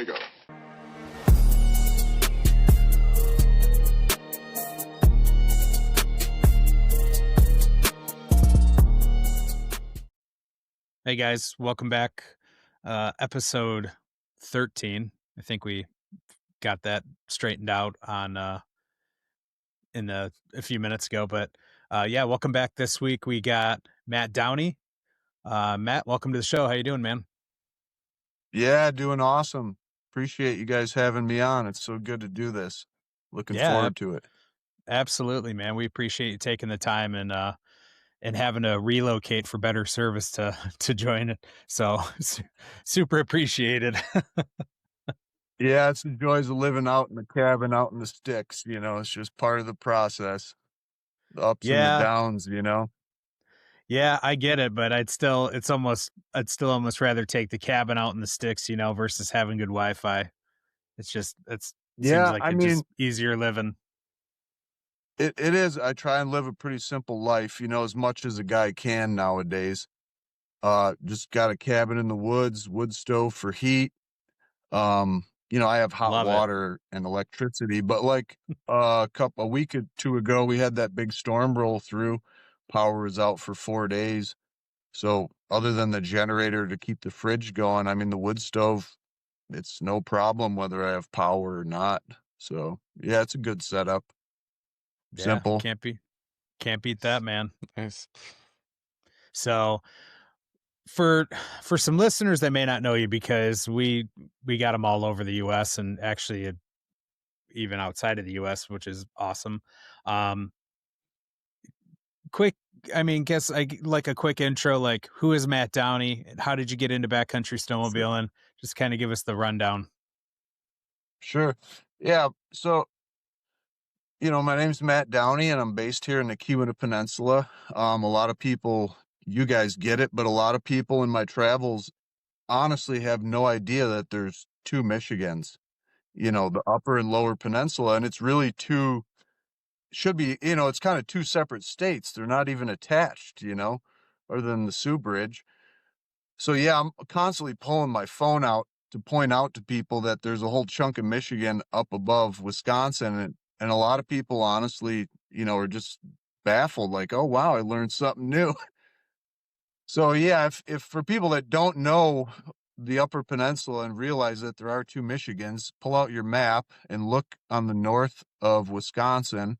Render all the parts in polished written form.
we go. Hey guys, welcome back. Episode 13. I think we got that straightened out on a few minutes ago, but yeah, welcome back. This week we got Matt Downey. Matt, welcome to the show. How you doing, man? Yeah, doing awesome. Appreciate you guys having me on. It's so good to do this. Looking forward to it. Absolutely, man. We appreciate you taking the time and having to relocate for better service to join it. So super appreciated. Yeah, it's the joys of living out in the cabin, out in the sticks. It's just part of the process. The ups and the downs. Yeah, I get it, but I'd still almost rather take the cabin out in the sticks, versus having good Wi-Fi. Seems like just easier living. It is. I try and live a pretty simple life, as much as a guy can nowadays. Just got a cabin in the woods, wood stove for heat. I have hot water and electricity, but like a week or two ago, we had that big storm roll through. Power was out for 4 days. So other than the generator to keep the fridge going, the wood stove, it's no problem whether I have power or not. So yeah, it's a good setup. Yeah, simple. Can't beat that, man. Nice. So for some listeners that may not know you, because we got them all over the U.S. and actually even outside of the U.S., which is awesome. Guess I like a quick intro, like who is Matt Downey? How did you get into backcountry snowmobiling? Just kind of give us the rundown. Sure. Yeah. So, my name's Matt Downey and I'm based here in the Keweenaw Peninsula. A lot of people, you guys get it, but a lot of people in my travels honestly have no idea that there's two Michigans, the upper and lower peninsula. And it's really it's kind of two separate states. They're not even attached, other than the Sioux Bridge. So yeah, I'm constantly pulling my phone out to point out to people that there's a whole chunk of Michigan up above Wisconsin. And a lot of people honestly, are just baffled, like, oh wow, I learned something new. So yeah, if for people that don't know the Upper Peninsula and realize that there are two Michigans, pull out your map and look on the north of Wisconsin.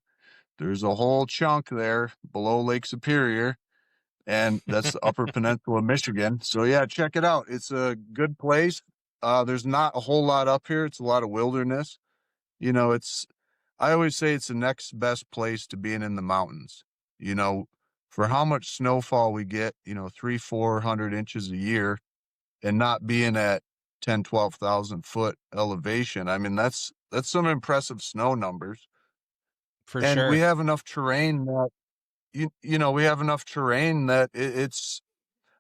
There's a whole chunk there below Lake Superior, and that's the Upper Peninsula of Michigan. So yeah, check it out. It's a good place. There's not a whole lot up here. It's a lot of wilderness. I always say it's the next best place to being in the mountains. For how much snowfall we get, 300-400 inches a year, and not being at 10,000-12,000 foot elevation. That's some impressive snow numbers. For and sure. we have enough terrain that it's,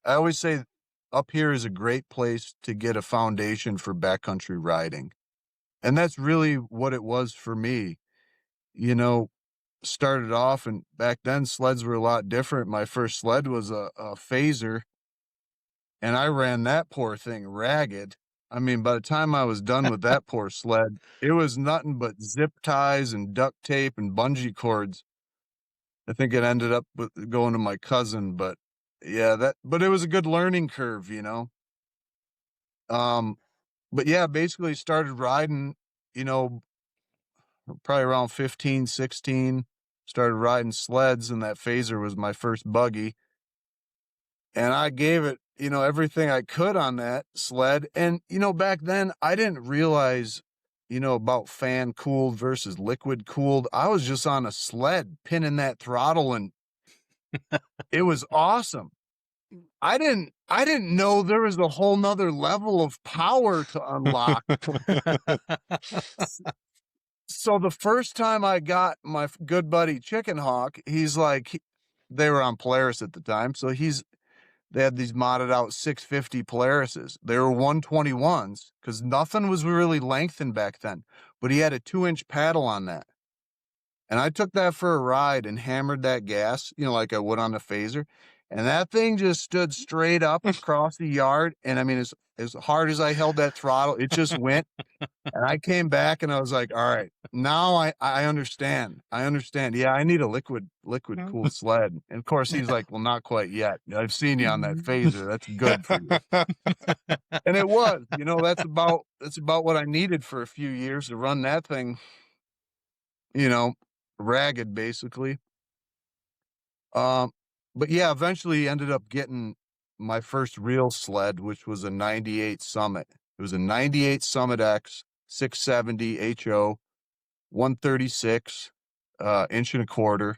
I always say up here is a great place to get a foundation for backcountry riding. And that's really what it was for me. Started off, and back then sleds were a lot different. My first sled was a phaser, and I ran that poor thing ragged. By the time I was done with that poor sled, it was nothing but zip ties and duct tape and bungee cords. I think it ended up going to my cousin, but yeah, but it was a good learning curve, But yeah, basically started riding, probably around 15, 16, started riding sleds, and that phaser was my first buggy. And I gave it, everything I could on that sled. And, back then I didn't realize, about fan cooled versus liquid cooled. I was just on a sled pinning that throttle, and it was awesome. I didn't know there was a whole nother level of power to unlock. So the first time I got my good buddy Chicken Hawk, he's like, they were on Polaris at the time. So they had these modded out 650 Polarises. They were 121s because nothing was really lengthened back then, but he had a 2-inch paddle on that. And I took that for a ride and hammered that gas, like I would on the phaser. and that thing just stood straight up across the yard, and I mean, as hard as I held that throttle, it just went, and I came back and I was like, "All right, now I understand. I understand. Yeah, I need a liquid cooled sled." And of course, he's like, "Well, not quite yet. I've seen you on that phaser. That's good for you." And it was, that's about what I needed for a few years to run that thing, you know, ragged basically. Um, but yeah, eventually ended up getting my first real sled, which was a '98 Summit. It was a '98 Summit X 670 HO 136 inch and a quarter.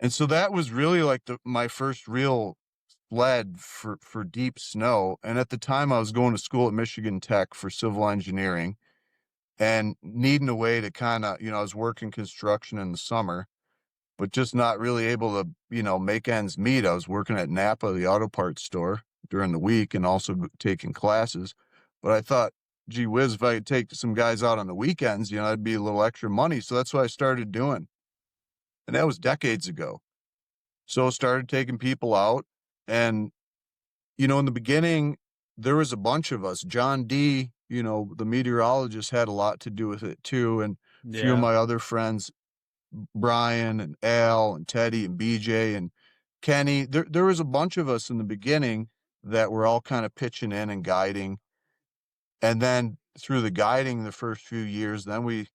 And so that was really like my first real sled for deep snow. And at the time I was going to school at Michigan Tech for civil engineering and needing a way to kind of, I was working construction in the summer, but just not really able to, make ends meet. I was working at Napa, the auto parts store during the week and also taking classes. But I thought, gee whiz, if I could take some guys out on the weekends, that'd be a little extra money. So that's what I started doing. And that was decades ago. So started taking people out. And, in the beginning, there was a bunch of us. John D., the meteorologist had a lot to do with it too. And a few of Yeah. my other friends, Brian and Al and Teddy and BJ and Kenny. There was a bunch of us in the beginning that were all kind of pitching in and guiding. And then through the guiding the first few years, then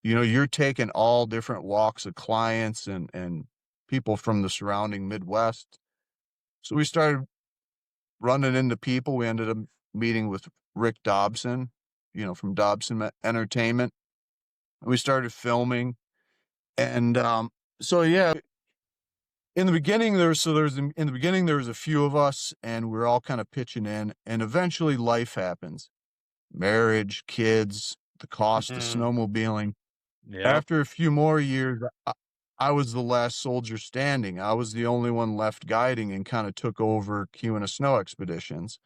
you're taking all different walks of clients and people from the surrounding Midwest. So we started running into people. We ended up meeting with Rick Dobson, from Dobson Entertainment. We started filming. And so yeah, in the beginning there was a few of us and we are all kind of pitching in, and eventually life happens. Marriage, kids, the cost of Mhm. snowmobiling. Yep. After a few more years, I was the last soldier standing. I was the only one left guiding and kind of took over Keweenaw Snow Expeditions.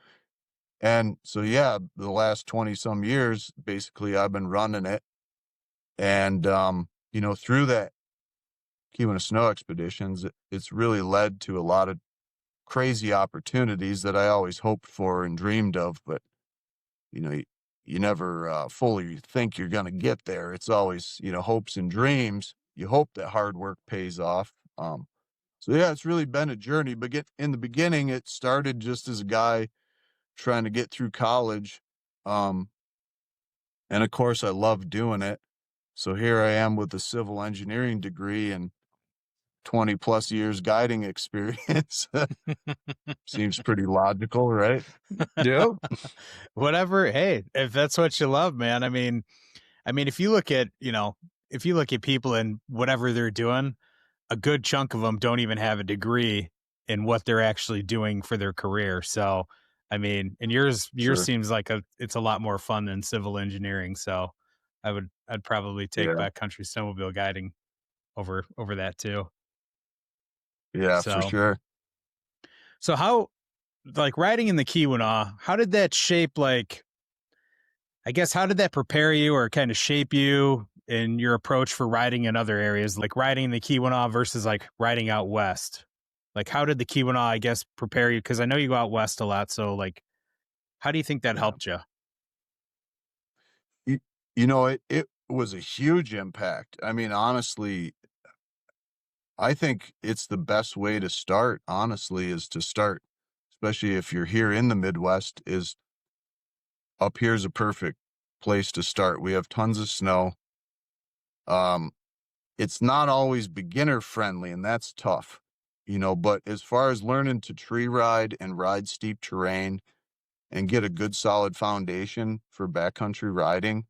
And so, yeah, the last 20 some years, basically, I've been running it. And, through that Keweenaw Snow Expeditions, it's really led to a lot of crazy opportunities that I always hoped for and dreamed of. But, you know, you, you never fully think you're going to get there. It's always, hopes and dreams. You hope that hard work pays off. So, yeah, it's really been a journey. But in the beginning, it started just as a guy trying to get through college. Um, and of course, I love doing it. So here I am with a civil engineering degree and 20 plus years guiding experience. Seems pretty logical, right? Yeah. Whatever. Hey, if that's what you love, man. I mean, if you look at people and whatever they're doing, a good chunk of them don't even have a degree in what they're actually doing for their career. So, I mean, and yours Sure. seems like it's a lot more fun than civil engineering. So, I'd probably take Yeah. backcountry snowmobile guiding over that too. Yeah, for So, sure. so how like riding in the Keweenaw, how did that shape I guess how did that prepare you or kind of shape you in your approach for riding in other areas, like riding in the Keweenaw versus like riding out west? Like, how did the Keweenaw, I guess, prepare you? Because I know you go out west a lot. So, like, how do you think that Yeah. helped you? You, it was a huge impact. I mean, honestly, I think it's the best way to start, honestly, is to start, especially if you're here in the Midwest, is up here's a perfect place to start. We have tons of snow. Um, it's not always beginner friendly, and that's tough, but as far as learning to tree ride and ride steep terrain and get a good solid foundation for backcountry riding,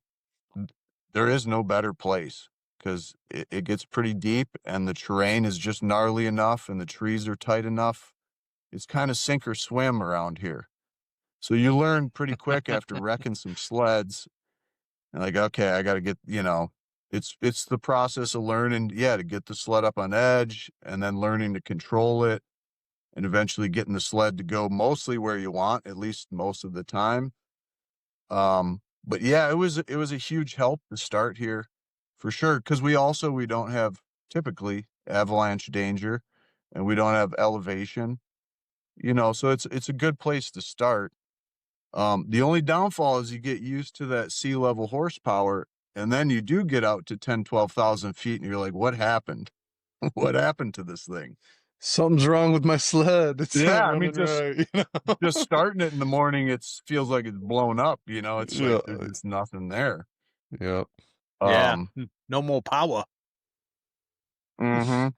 there is no better place because it gets pretty deep and the terrain is just gnarly enough and the trees are tight enough. It's kind of sink or swim around here. So you learn pretty quick after wrecking some sleds. And like, okay, I got to get, it's the process of learning, yeah, to get the sled up on edge and then learning to control it and eventually getting the sled to go mostly where you want, at least most of the time. But yeah, it was a huge help to start here for sure. Cause we don't have typically avalanche danger. and we don't have elevation, you know, so it's a good place to start. The only downfall is you get used to that sea level horsepower, and then you do get out to 10, 12,000 feet, and you're like, "What happened? What happened to this thing?" Something's wrong with my sled. It's Yeah, not I mean, running right, you just know? starting it in the morning, it's feels like it's blown up, you know, it's like Yeah, there's just nothing there. yep. Yeah. Um, No more power. mhm.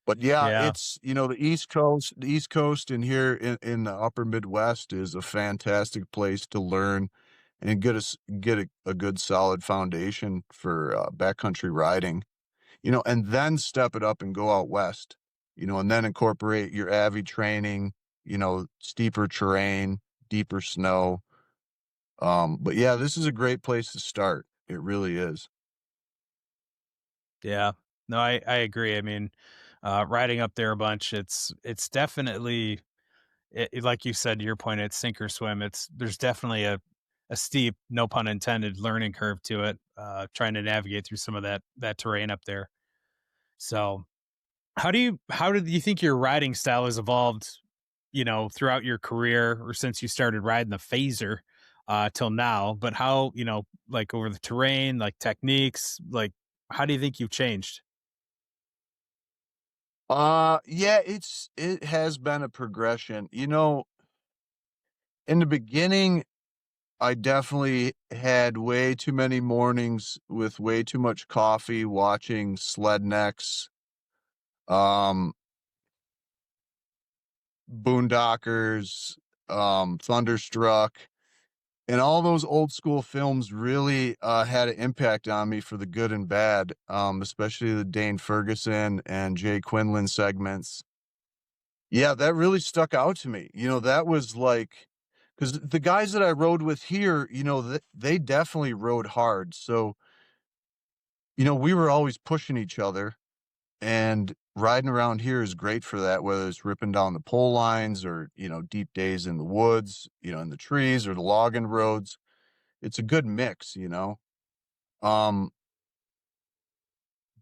But yeah, Yeah. it's, you know, the East Coast and here in the upper Midwest is a fantastic place to learn and get a good solid foundation for, backcountry riding, you know, and then step it up and go out west, you know, and then incorporate your AVI training, you know, steeper terrain, deeper snow. But yeah, this is a great place to start. It really is. Yeah. No, I agree. I mean, riding up there a bunch, it's definitely like you said, to your point, it's sink or swim. There's definitely a steep, no pun intended, learning curve to it. Trying to navigate through some of that terrain up there. So, how did you think your riding style has evolved? You know, throughout your career or since you started riding the phaser till now. But how like over the terrain, like techniques, like how do you think you've changed? Yeah, it has been a progression. You know, in the beginning, I definitely had way too many mornings with way too much coffee watching sled necks, um, Boondockers, Thunderstruck, and all those old school films really had an impact on me for the good and bad, especially the Dane Ferguson and Jay Quinlan segments. Yeah, that really stuck out to me. You know, that was like, because the guys that I rode with here, you know, they definitely rode hard. So, you know, we were always pushing each other, and riding around here is great for that, whether it's ripping down the pole lines or, you know, deep days in the woods, you know, in the trees or the logging roads. It's a good mix, you know. Um,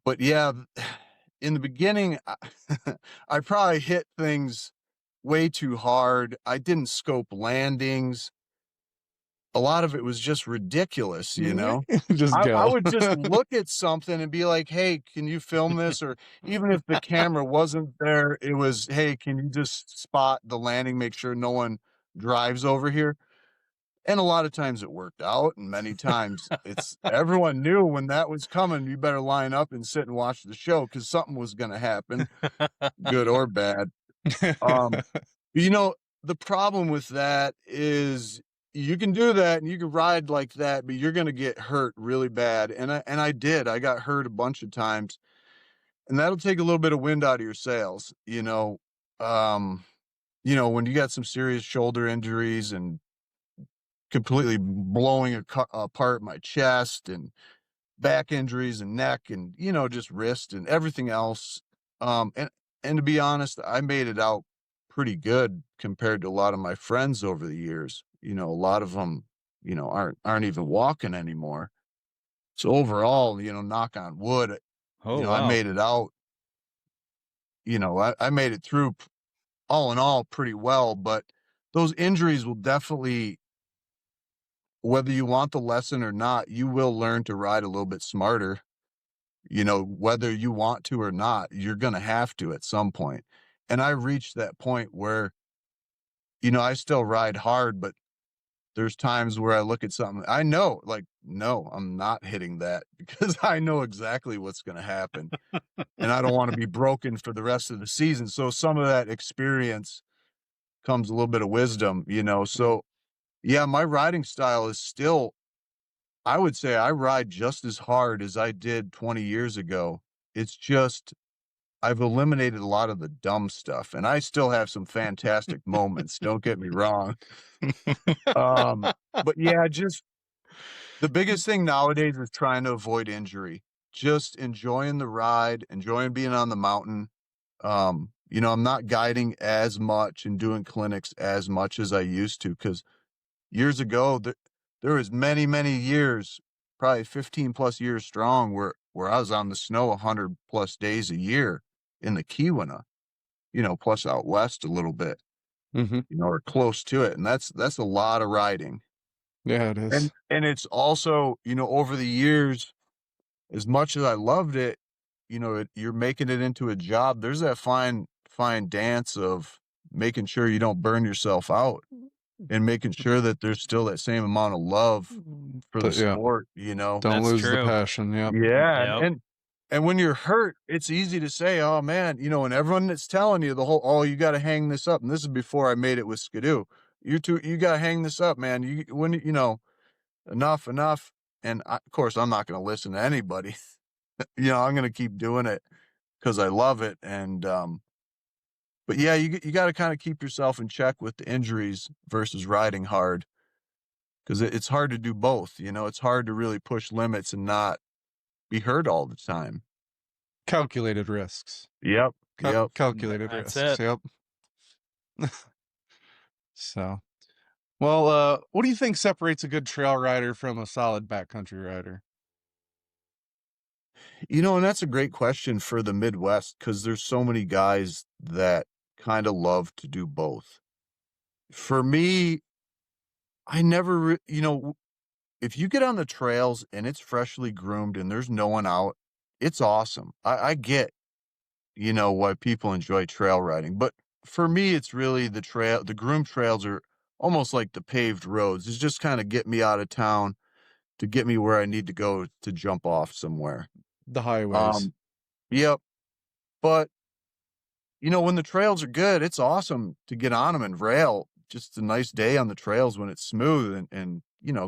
but yeah, in the beginning, I probably hit things way too hard. I didn't scope landings. A lot of it was just ridiculous, you know? Just I go. would just look at something and be like, "Hey, can you film this?" Or even if the camera wasn't there, it was, "Hey, can you just spot the landing, make sure no one drives over here?" And a lot of times it worked out, and many times it's everyone knew when that was coming, you better line up and sit and watch the show because something was gonna happen, good or bad. Um, you know, the problem with that is you can do that and you can ride like that, but you're gonna get hurt really bad, and I did. I got hurt a bunch of times, and that'll take a little bit of wind out of your sails, you know? Um, you know, when you got some serious shoulder injuries and completely blowing apart my chest and back injuries and neck and, you know, just wrist and everything else. And to be honest, I made it out pretty good compared to a lot of my friends over the years. You know, a lot of them, you know, aren't even walking anymore. So overall, you know, knock on wood, you Oh know, I wow. made it out, you know, I made it through all in all pretty well, but those injuries will definitely, whether you want the lesson or not, you will learn to ride a little bit smarter. You know, whether you want to or not, you're gonna have to at some point. And I reached that point where, you know, I still ride hard, but there's times where I look at something, I know, like, no, I'm not hitting that because I know exactly what's gonna happen, and I don't wanna be broken for the rest of the season. So some of that experience comes a little bit of wisdom, you know? Mm. So, yeah, my riding style is still, I would say I ride just as hard as I did 20 years ago. It's just I've eliminated a lot of the dumb stuff, and I still have some fantastic moments, don't get me wrong. Um, but yeah, just the biggest thing nowadays is trying to avoid injury. Just enjoying the ride, enjoying being on the mountain. You know, I'm not guiding as much and doing clinics as much as I used to because years ago, there was many, many years, probably 15 plus years strong, where I was on the snow 100 plus days a year in the Keweenaw, plus out west a little bit, Mm-hmm. or close to it. And that's a lot of riding. Yeah, it is. And it's also, over the years, as much as I loved it, you're making it into a job. There's that fine dance of making sure you don't burn yourself out and making sure that there's still that same amount of love for the Yeah. sport, Don't That's lose the true. passion. Yeah. Yeah. Yep. And when you're hurt, it's easy to say, oh man, and everyone that's telling you you got to hang this up. And this is before I made it with Skidoo. You got to hang this up, man. Enough. And of course, I'm not going to listen to anybody. I'm going to keep doing it because I love it. And, but yeah, you got to kind of keep yourself in check with the injuries versus riding hard, because it's hard to do both. It's hard to really push limits and not be hurt all the time. Calculated risks. Yep. Calculated That's risks. it. Yep. So, well, what do you think separates a good trail rider from a solid backcountry rider? And that's a great question for the Midwest, because there's so many guys that kind of love to do both. For me, I never, if you get on the trails and it's freshly groomed and there's no one out, it's awesome. I get, why people enjoy trail riding, but for me, it's really the groomed trails are almost like the paved roads. It's just kind of get me out of town to get me where I need to go to jump off somewhere. The highways. Yep. But, when the trails are good, it's awesome to get on them and rail. Just a nice day on the trails when it's smooth and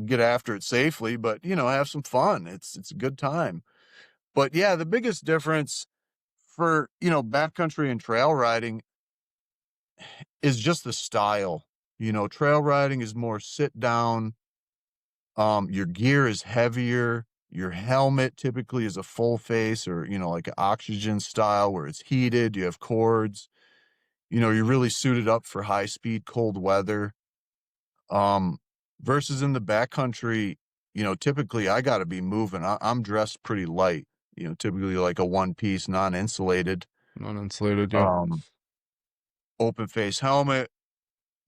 get after it safely, but, have some fun. It's a good time. But yeah, the biggest difference for, backcountry and trail riding is just the style. Trail riding is more sit down. Your gear is heavier. Your helmet typically is a full face or, like an oxygen style where it's heated. You have cords. You're really suited up for high speed, cold weather. Versus in the backcountry, typically I got to be moving. I'm dressed pretty light, typically like a one piece, non-insulated, Non-insulated. Yeah. open face helmet,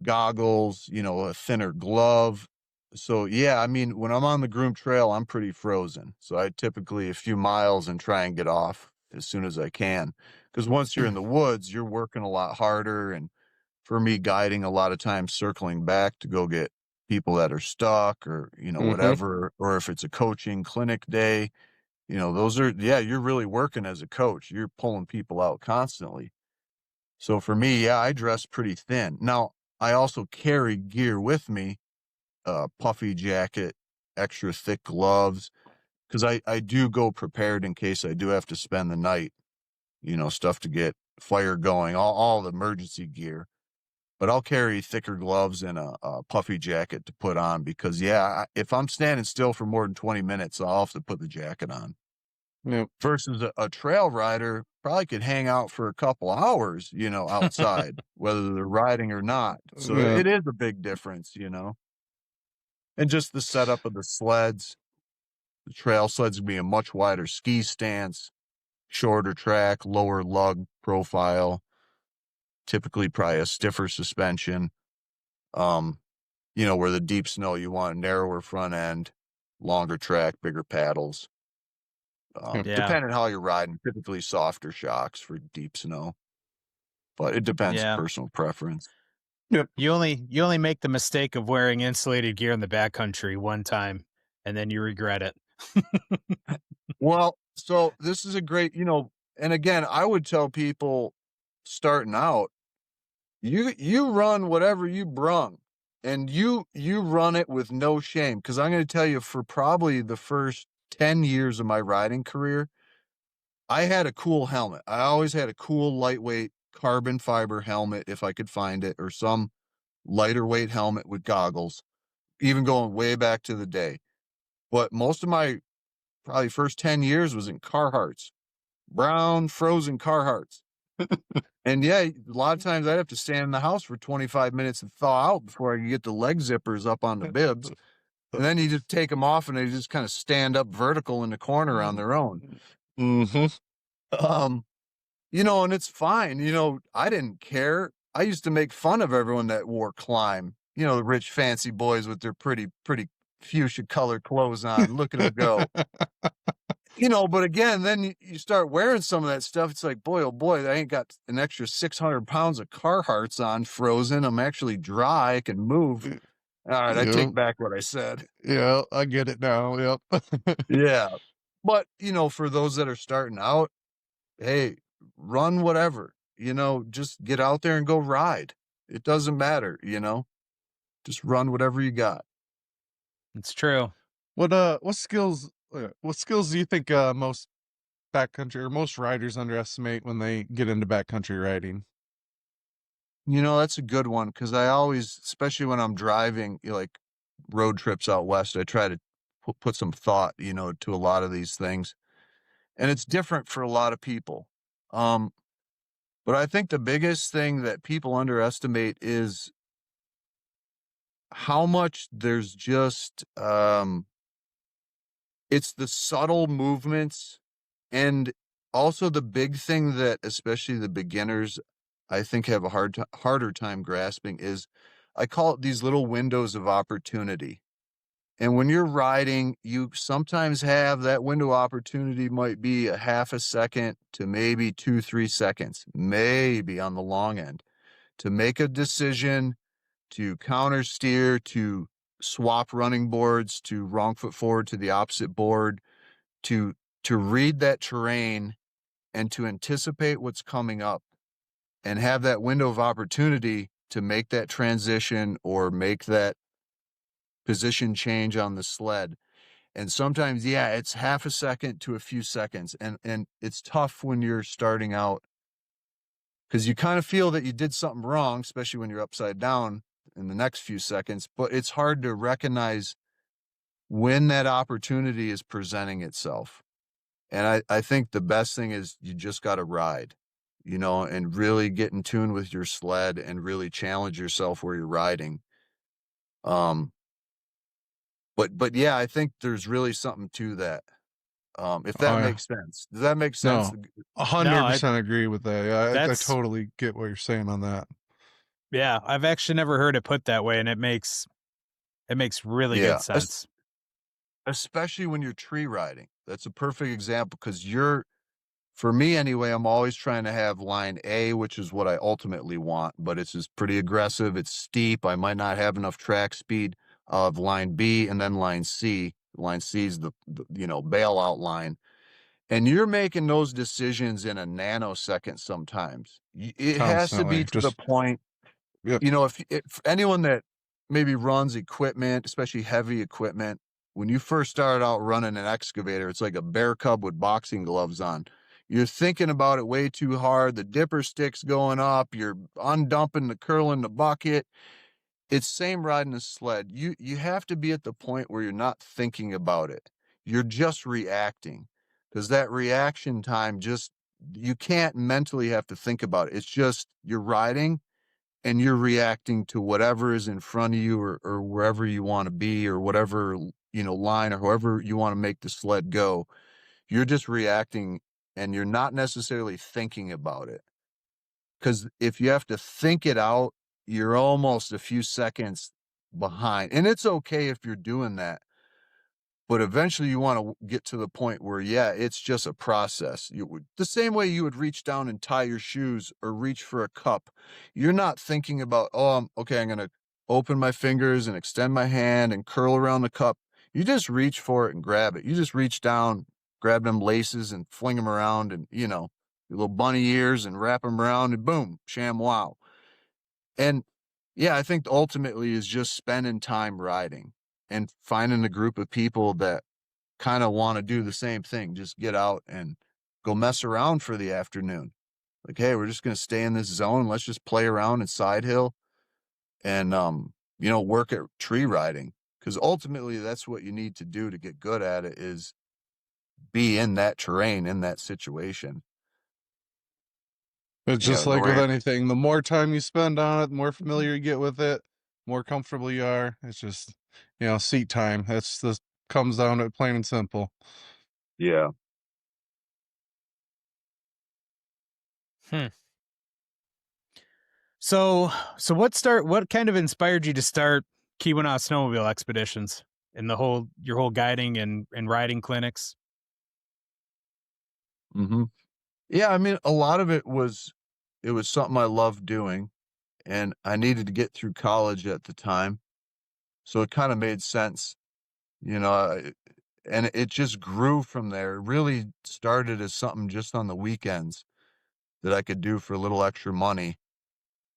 goggles, a thinner glove. So yeah, I mean, when I'm on the groomed trail, I'm pretty frozen. So I typically a few miles and try and get off as soon as I can. Because once you're in the woods, you're working a lot harder. And for me, guiding a lot of times circling back to go get people that are stuck or, whatever, or if it's a coaching clinic day, you're really working as a coach. You're pulling people out constantly. So for me, yeah, I dress pretty thin. Now, I also carry gear with me, puffy jacket, extra thick gloves, because I do go prepared in case I do have to spend the night, stuff to get fire going, all the emergency gear. But I'll carry thicker gloves and a puffy jacket to put on because, yeah, if I'm standing still for more than 20 minutes, I'll have to put the jacket on. Yep. Versus a trail rider probably could hang out for a couple hours, outside, whether they're riding or not. So Yeah. it is a big difference, And just the setup of the sleds. The trail sleds would be a much wider ski stance, shorter track, lower lug profile, typically probably a stiffer suspension. Where the deep snow, you want a narrower front end, longer track, bigger paddles. Depending how you're riding, typically softer shocks for deep snow, but it depends on personal preference. Yep. You only make the mistake of wearing insulated gear in the backcountry one time, and then you regret it. Well, so this is a great, and again, I would tell people starting out, you run whatever you brung, and you run it with no shame. Because I'm going to tell you, for probably the first 10 years of my riding career, I had a cool helmet. I always had a cool lightweight carbon fiber helmet if I could find it, or some lighter weight helmet with goggles, even going way back to the day. But most of my probably first 10 years was in Carhartts, brown frozen Carhartts. And yeah, a lot of times I'd have to stand in the house for 25 minutes and thaw out before I could get the leg zippers up on the bibs. And then you just take them off and they just kind of stand up vertical in the corner on their own. Mm-hmm. And it's fine. I didn't care. I used to make fun of everyone that wore Climb. The rich fancy boys with their pretty fuchsia colored clothes on. Look at them go. But again, then you start wearing some of that stuff. It's like, boy, oh boy, I ain't got an extra 600 pounds of Carhartts on frozen. I'm actually dry. I can move. All right, I Yep. take back what I said. Yeah, I get it now. Yep. Yeah. But, for those that are starting out, hey, run whatever, just get out there and go ride. It doesn't matter, just run whatever you got. It's true. What skills do you think most backcountry or most riders underestimate when they get into backcountry riding? That's a good one because I always, especially when I'm driving, like road trips out west, I try to put some thought, to a lot of these things. And it's different for a lot of people. Um, but I think the biggest thing that people underestimate is how much there's just it's the subtle movements, and also the big thing that especially the beginners I think have a harder time grasping is I call it these little windows of opportunity. And when you're riding, you sometimes have that window opportunity might be a half a second to maybe 2, 3 seconds, maybe on the long end, to make a decision, to counter steer, to swap running boards, to wrong foot forward to the opposite board, to read that terrain and to anticipate what's coming up and have that window of opportunity to make that transition or make that position change on the sled. And sometimes, yeah, it's half a second to a few seconds. And it's tough when you're starting out because you kind of feel that you did something wrong, especially when you're upside down in the next few seconds. But it's hard to recognize when that opportunity is presenting itself. And I think the best thing is you just got to ride, and really get in tune with your sled and really challenge yourself where you're riding. Um, but yeah, I think there's really something to that. If Oh that yeah. makes sense. Does that make sense? No, No, I 100% agree with that. Yeah, I that's totally get what you're saying on that. yeah, I've actually never heard it put that way, and it makes really good Yeah. sense. Especially when you're tree riding. That's a perfect example because for me anyway, I'm always trying to have line A, which is what I ultimately want, but it's just pretty aggressive. It's steep. I might not have enough track speed of line B and then line C. Line C is the bailout line. And you're making those decisions in a nanosecond sometimes. It has to be Constantly. to the Just point, yep. if anyone that maybe runs equipment, especially heavy equipment, when you first start out running an excavator, it's like a bear cub with boxing gloves on. You're thinking about it way too hard. The dipper stick's going up. You're undumping the curl in the bucket. It's same riding a sled. You have to be at the point where you're not thinking about it. You're just reacting. Because that reaction time just you can't mentally have to think about it. It's just you're riding and you're reacting to whatever is in front of you or wherever you want to be or whatever line or however you want to make the sled go. You're just reacting and you're not necessarily thinking about it. Because if you have to think it out, you're almost a few seconds behind. And it's okay if you're doing that. But eventually you want to get to the point where, yeah, it's just a process. The same way you would reach down and tie your shoes or reach for a cup. You're not thinking about, oh, okay, I'm going to open my fingers and extend my hand and curl around the cup. You just reach for it and grab it. You just reach down, grab them laces and fling them around and, your little bunny ears and wrap them around and boom, sham wow. And yeah, I think ultimately is just spending time riding and finding a group of people that kind of want to do the same thing. Just get out and go mess around for the afternoon. Like, hey, we're just going to stay in this zone. Let's just play around in side hill and, work at tree riding. Because ultimately that's what you need to do to get good at it is be in that terrain, in that situation. It's just like with Right. anything. The more time you spend on it, the more familiar you get with it, more comfortable you are. It's just, seat time. That's just comes down to it plain and simple. Yeah. Hmm. So what kind of inspired you to start Keweenaw Snowmobile expeditions and your whole guiding and riding clinics? Mm-hmm. Yeah, I mean, a lot of it was something I loved doing, and I needed to get through college at the time, so it kind of made sense, you know, and it just grew from there. It really started as something just on the weekends that I could do for a little extra money.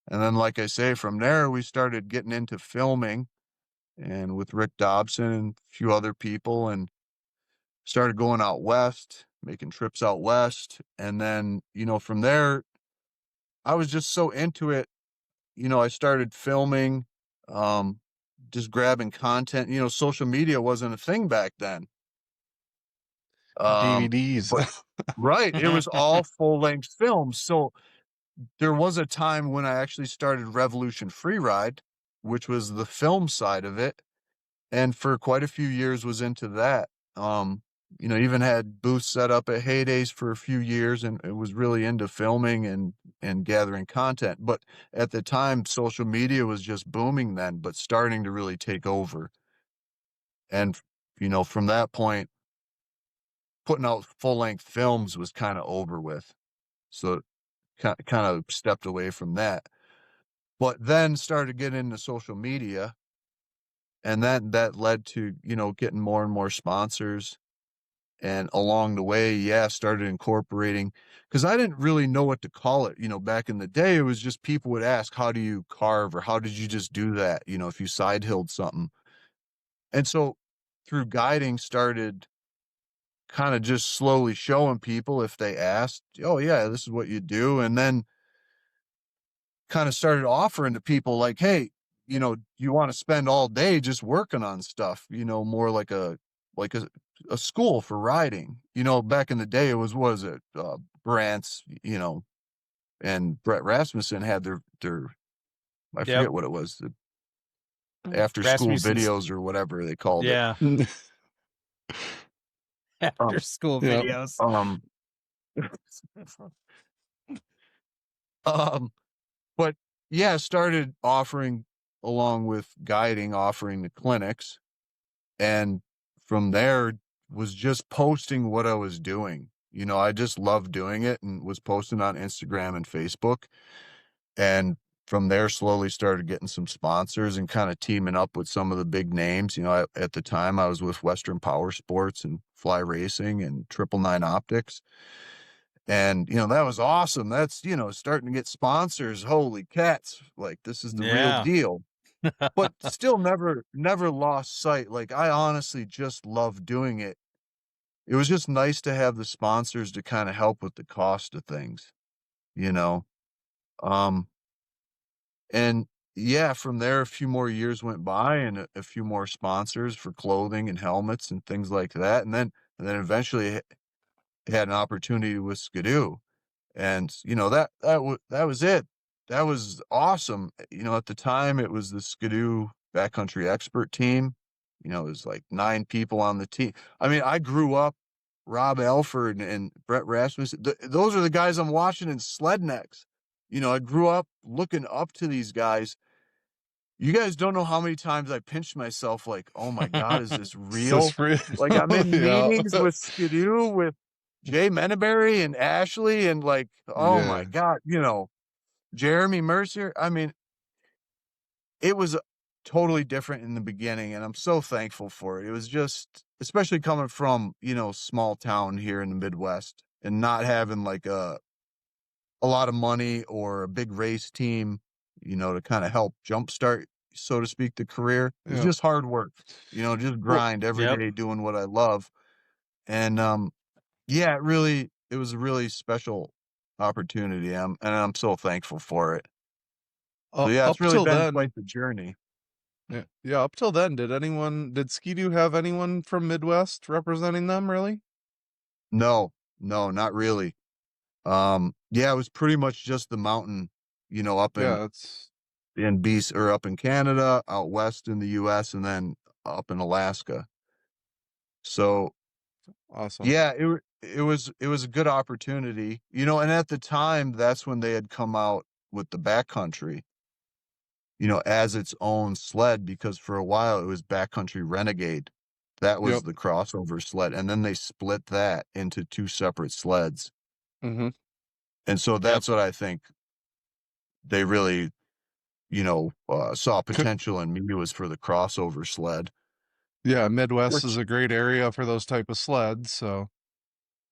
And then, like I say, from there, we started getting into filming and with Rick Dobson and a few other people and started going out west, making trips out west. And then, from there, I was just so into it. I started filming, um, just grabbing content. Social media wasn't a thing back then. DVDs. But right, it was all full length films. So there was a time when I actually started Revolution Freeride, which was the film side of it, and for quite a few years was into that. Um, even had booths set up at Heydays for a few years, and it was really into filming and gathering content. But at the time, social media was just booming then, but starting to really take over. And from that point, putting out full length films was kind of over with. So kind of stepped away from that. But then started getting into social media, and that led to, getting more and more sponsors. And along the way, yeah, started incorporating because I didn't really know what to call it. Back in the day, it was just people would ask, how do you carve or how did you just do that? If you side hilled something. And so through guiding, started kind of just slowly showing people if they asked, oh, yeah, this is what you do. And then kind of started offering to people like, hey, you want to spend all day just working on stuff, more like a school for riding. Back in the day it was, what was it? Brant's, and Brett Rasmussen had their I Yep. forget what it was, the after school Rasmussen's, videos or whatever they called it. yeah, Um, after school Yep. videos. um, um, but yeah, started offering along with guiding, offering the clinics. And from there was just posting what I was doing. I just loved doing it and was posting on Instagram and Facebook. And from there, slowly started getting some sponsors and kind of teaming up with some of the big names. At the time, I was with Western Power Sports and Fly Racing and 999 Optics. And, that was awesome. That's, starting to get sponsors. Holy cats. Like, this is the real Yeah. deal. But still never lost sight. Like, I honestly just love doing it. It was just nice to have the sponsors to kind of help with the cost of things, you know? Um, and yeah, from there, a few more years went by and a few more sponsors for clothing and helmets and things like that. And then eventually had an opportunity with Skidoo. And, that was it. That was awesome. At the time, it was the Skidoo Backcountry Expert team. It was like 9 people on the team. I mean, I grew up, Rob Alford and Brett Rasmussen. Those are the guys I'm watching in sled necks. I grew up looking up to these guys. You guys don't know how many times I pinched myself like, oh my God, is this It's this real? real. Like, I'm in Yeah. meetings with Skidoo, with Jay Menaberry and Ashley, and like, oh my Yeah. God, Jeremy Mercer. I mean, it was totally different in the beginning, and I'm so thankful for it. It was just, especially coming from, small town here in the Midwest and not having like a lot of money or a big race team, to kind of help jumpstart, so to speak, the career. It was Yeah. just hard work, just Well, grind every Yep. day doing what I love. And yeah, it was a really special opportunity. And I'm so thankful for it. So yeah, it's up really till been then, quite the journey. yeah, up till then, did Ski-Doo have anyone from Midwest representing them, really? No, no, not really. Yeah, it was pretty much just the mountain, up Yeah, it's in BC or up in Canada, out west in the US, and then up in Alaska. So awesome. yeah, it was a good opportunity, and at the time, that's when they had come out with the Backcountry, as its own sled, because for a while it was Backcountry Renegade. That was Yep. the crossover sled, and then they split that into 2 separate sleds. Mm-hmm. And so Yep. that's what I think they really, saw potential in me, was for the crossover sled. Yeah, Midwest is Which a great area for those type of sleds. So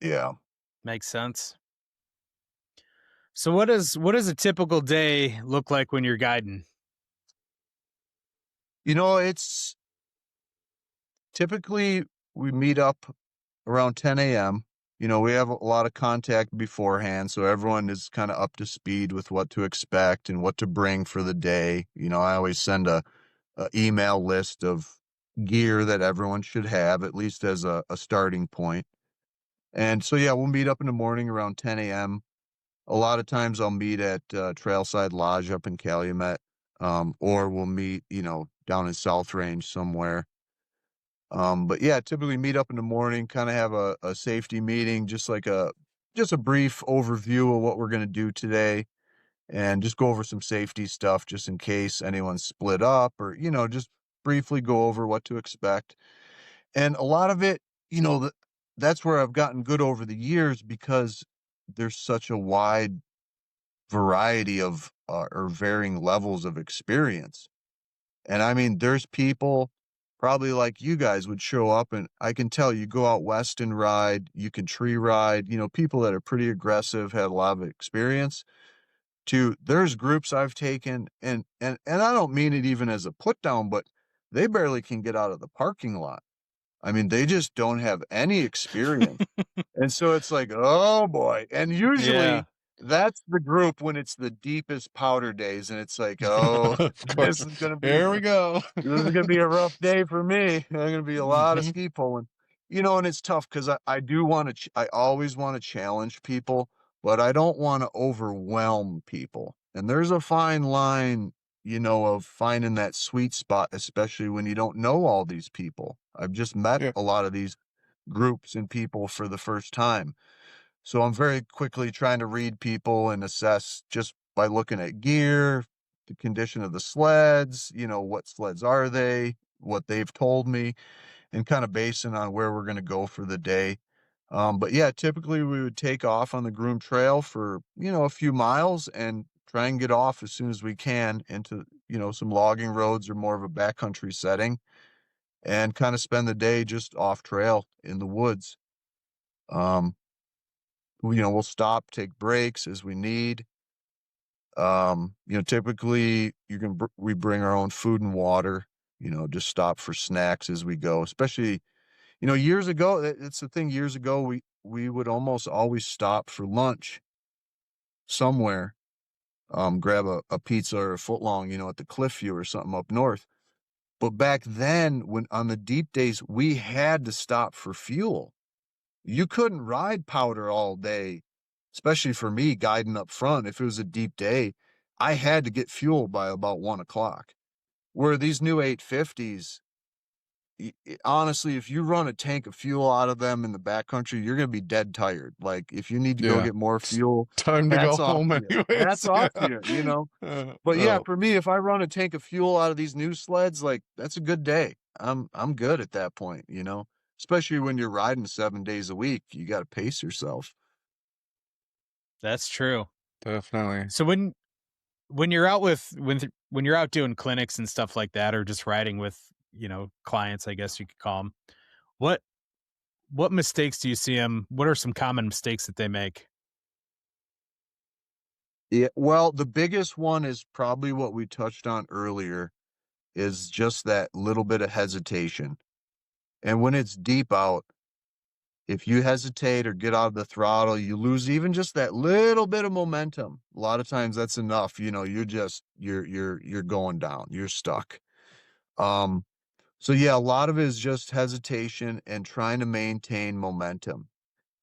Yeah. Makes sense. So what does a typical day look like when you're guiding? It's typically we meet up around 10 a.m. We have a lot of contact beforehand, so everyone is kind of up to speed with what to expect and what to bring for the day. I always send a email list of gear that everyone should have, at least as a starting point. And so, yeah, we'll meet up in the morning around 10 a.m. A lot of times I'll meet at Trailside Lodge up in Calumet, or we'll meet, down in South Range somewhere. But yeah, typically meet up in the morning, kind of have a safety meeting, just a brief overview of what we're going to do today, and just go over some safety stuff just in case anyone's split up, or, just briefly go over what to expect. And a lot of it, that's where I've gotten good over the years, because there's such a wide variety of or varying levels of experience. And I mean, there's people probably like you guys would show up, and I can tell you go out west and ride, you can tree ride, people that are pretty aggressive, have a lot of experience. To There's groups I've taken, and I don't mean it even as a put down, but they barely can get out of the parking lot. I mean, they just don't have any experience. And so it's like, "Oh, boy." And Yeah. usually, that's the group when it's the deepest powder days, and it's like, "Oh, of this course, is gonna be here we go. this is gonna be a rough day for me. There's gonna be a lot of Hmm. ski pulling." And it's tough, because I do wanna I always wanna challenge people, but I don't wanna overwhelm people. And there's a fine line, of finding that sweet spot, especially when you don't know all these people. I've just met Yeah, a lot of these groups and people for the first time. So I'm very quickly trying to read people and assess just by looking at gear, the condition of the sleds, what sleds are they, what they've told me, and kind of basing on where we're going to go for the day. But yeah, typically we would take off on the groomed trail for, a few miles, and try and get off as soon as we can into, some logging roads or more of a backcountry setting, and kind of spend the day just off trail in the woods. Um, we'll stop, take breaks as we need. Typically we bring our own food and water, just stop for snacks as we go, especially, years ago, it's the thing, years ago, we would almost always stop for lunch somewhere, grab a pizza or a footlong, at the Cliffview or something up north. But back then, when on the deep days, we had to stop for fuel. You couldn't ride powder all day, especially for me guiding up front. If it was a deep day, I had to get fuel by about 1 o'clock. Where these new 850s, honestly, if you run a tank of fuel out of them in the backcountry, you're going to be dead tired. Like, if you need to go yeah. get more It's fuel, time to go hats off home, to you. Hats anyways. off Yeah. to you. But yeah, Oh, for me, if I run a tank of fuel out of these new sleds, like, that's a good day. I'm good at that point. Especially when you're riding 7 days a week, you got to pace yourself. That's true. definitely. So when you're out when you're out doing clinics and stuff like that, or just riding with, clients, I guess you could call them, what what mistakes do you see them? What are some common mistakes that they make? Yeah, well, the biggest one is probably what we touched on earlier, is just that little bit of hesitation. And when it's deep out, if you hesitate or get out of the throttle, you lose even just that little bit of momentum. A lot of times that's enough. You're going down. You're stuck. Um, so yeah, a lot of it is just hesitation and trying to maintain momentum.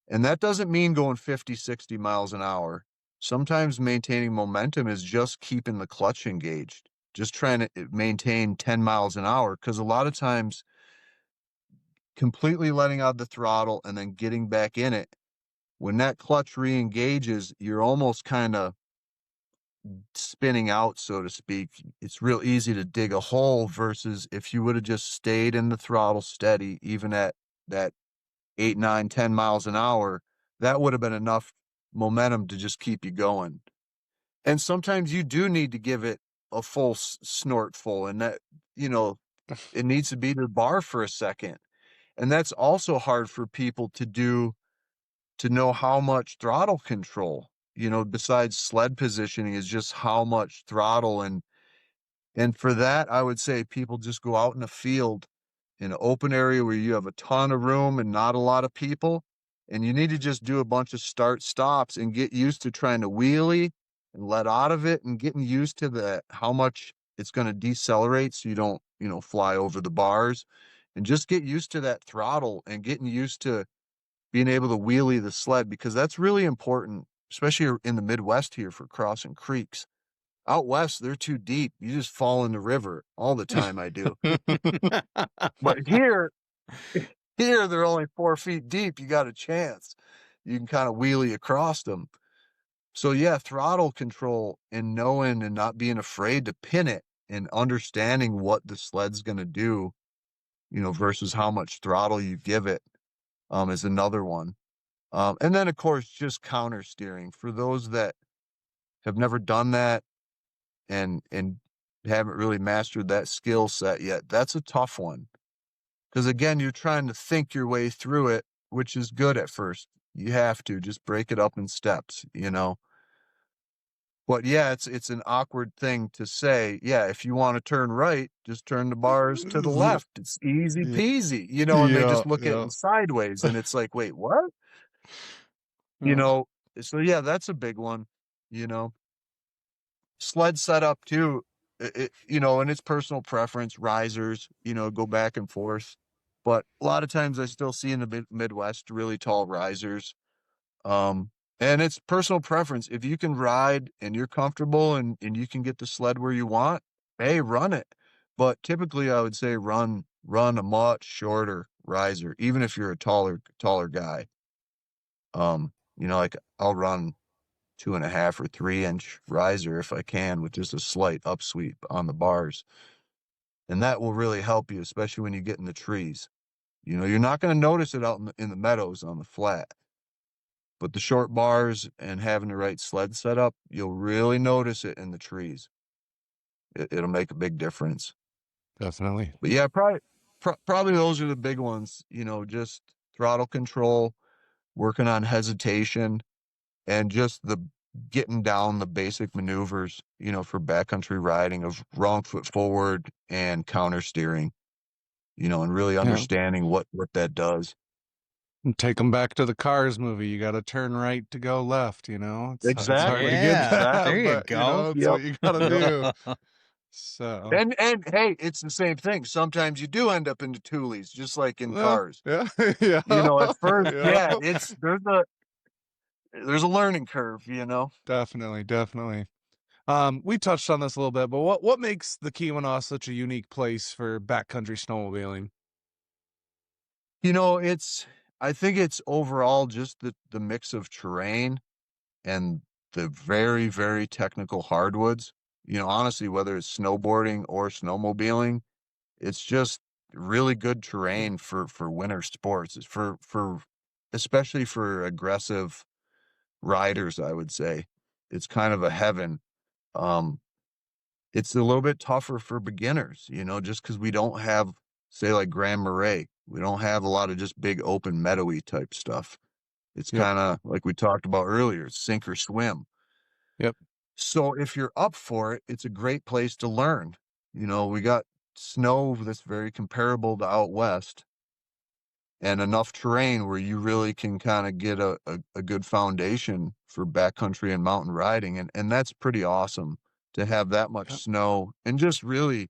And that doesn't mean going 50, 60 miles an hour. Sometimes maintaining momentum is just keeping the clutch engaged, just trying to maintain 10 miles an hour. Because a lot of times completely letting out the throttle and then getting back in it. When that clutch re-engages, you're almost kind of spinning out, so to speak. It's real easy to dig a hole versus if you would have just stayed in the throttle steady, even at that 8, 9, 10 miles an hour, that would have been enough momentum to just keep you going. And sometimes you do need to give it a full snort full, and that, you know, it needs to be to the bar for a second. And that's also hard for people to do, to know how much throttle control, besides sled positioning, is just how much throttle. And for that, I would say people just go out in a field, in an open area where you have a ton of room and not a lot of people. And you need to just do a bunch of start stops and get used to trying to wheelie and let out of it, and getting used to how much it's going to decelerate so you don't, fly over the bars, and just get used to that throttle and getting used to being able to wheelie the sled, because that's really important, especially in the Midwest here for crossing creeks. Out west, they're too deep. You just fall in the river all the time. I do. But here they're only 4 feet deep. You got a chance. You can kind of wheelie across them. So yeah, throttle control and knowing and not being afraid to pin it and understanding what the sled's going to do, versus how much throttle you give it, is another one. And then of course, just counter steering for those that have never done that and haven't really mastered that skill set yet. That's a tough one. Because again, you're trying to think your way through it, which is good at first. You have to just break it up in steps. But yeah, it's an awkward thing to say. Yeah, if you want to turn right, just turn the bars to the left. It's easy Yeah, peasy, and they yeah, just look at yeah. it sideways, and it's like, wait, what? You Yeah. know, so yeah, that's a big one. You know, sled setup too. And it's personal preference. Risers, go back and forth. But a lot of times I still see in the Midwest really tall risers. Um, and it's personal preference. If you can ride and you're comfortable and you can get the sled where you want, hey, run it. But typically I would say run a much shorter riser, even if you're a taller guy. Like I'll run 2.5 or 3 inch riser if I can, with just a slight upsweep on the bars. And that will really help you, especially when you get in the trees. You're not going to notice it out in the meadows on the flat, but the short bars and having the right sled set up, you'll really notice it in the trees. It'll make a big difference. Definitely. But yeah, probably those are the big ones, just throttle control, working on hesitation, and just the getting down the basic maneuvers, for backcountry riding, of wrong foot forward and counter steering, and really Yeah. understanding what that does. And take them back to the Cars movie. You got to turn right to go left. It's hard to Exactly. get Yeah, that, there you but go. it's Yep. what you got to Yep. do. So, And hey, it's the same thing. Sometimes you do end up into Thule's, just like in yeah, cars. yeah, yeah, At first, yeah. yeah, there's a learning curve. Definitely, definitely. We touched on this a little bit, but what makes the Keweenaw such a unique place for backcountry snowmobiling? I think it's overall just the mix of terrain and the very, very technical hardwoods. Honestly, whether it's snowboarding or snowmobiling, it's just really good terrain for winter sports. It's for especially for aggressive riders, I would say. It's kind of a heaven. Um, it's a little bit tougher for beginners, just because we don't have, say, like Grand Marais. We don't have a lot of just big open meadowy type stuff. It's Yep, kind of like we talked about earlier, sink or swim. yep, So if you're up for it, it's a great place to learn. We got snow that's very comparable to out west, and enough terrain where you really can kind of get a good foundation for backcountry and mountain riding. And that's pretty awesome to have that much yep. snow, and just really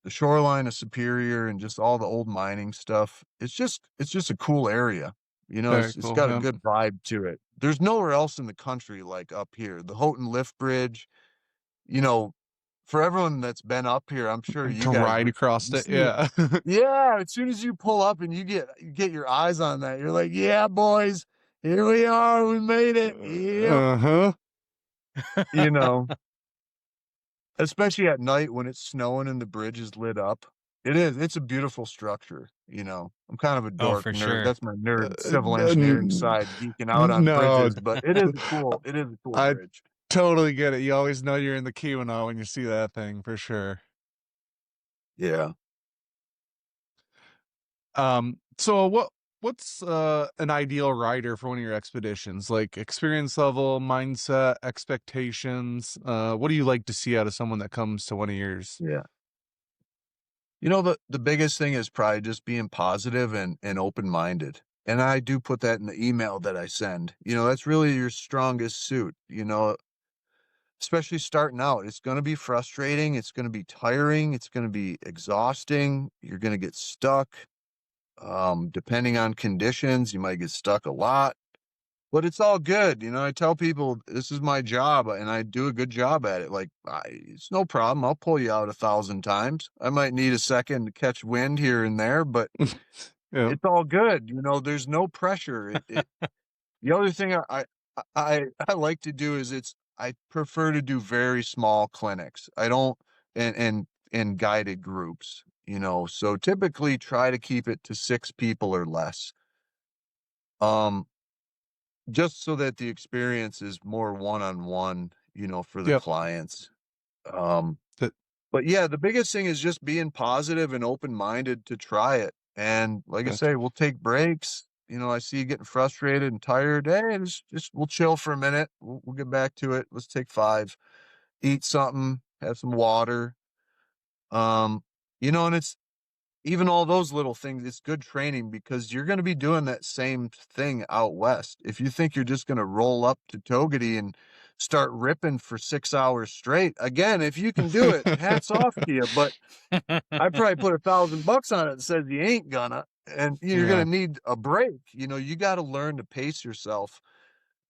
the shoreline of Superior and just all the old mining stuff. It's just a cool area. Very It's cool. got a Yep. good vibe to it. There's nowhere else in the country like up here. The Houghton Lift Bridge, you know, for everyone that's been up here, I'm sure you To guys ride would across you it, see yeah. yeah, as soon as you pull up and you get your eyes on that, you're like, "Yeah, boys, here we are, we made it. Yep." Uh-huh. You know, especially at night when it's snowing and the bridge is lit up. It's a beautiful structure, you know. I'm kind of a Oh, dork for nerd. sure. That's my nerd civil engineering N side geeking out on no, bridges, but it is a cool I bridge. totally get it. You always know you're in the Keweenaw when you see that thing, for sure. Yeah. So what's an ideal rider for one of your expeditions? Like experience level, mindset, expectations. What do you like to see out of someone that comes to one of yours? Yeah. You know, the biggest thing is probably just being positive and open-minded. And I do put that in the email that I send. You know, that's really your strongest suit, you know, especially starting out. It's going to be frustrating, it's going to be tiring, it's going to be exhausting. You're going to get stuck. Depending on conditions, you might get stuck a lot, but it's all good. You know, I tell people this is my job and I do a good job at it. Like, it's no problem. I'll pull you out 1,000 times. I might need a second to catch wind here and there, but Yeah. it's all good. You know, there's no pressure. The other thing I like to do is I prefer to do very small clinics. I don't and guided groups, you know. So typically try to keep it to 6 people or less. Um, just so that the experience is more one-on-one, you know, for the Yep. clients. Um, That but yeah, the biggest thing is just being positive and open-minded to try it. And like I say, gotcha. we'll take breaks. You know, I see you getting frustrated and tired. Hey, just we'll chill for a minute. We'll get back to it. Let's take 5, eat something, have some water. Um, you know, and it's even all those little things, it's good training because you're going to be doing that same thing out west. If you think you're just going to roll up to Togety and start ripping for 6 hours straight, again, if you can do it, hats off to you. But I'd probably put $1,000 on it that says you ain't gonna, and you're Yeah. gonna need a break. You know, you got to learn to pace yourself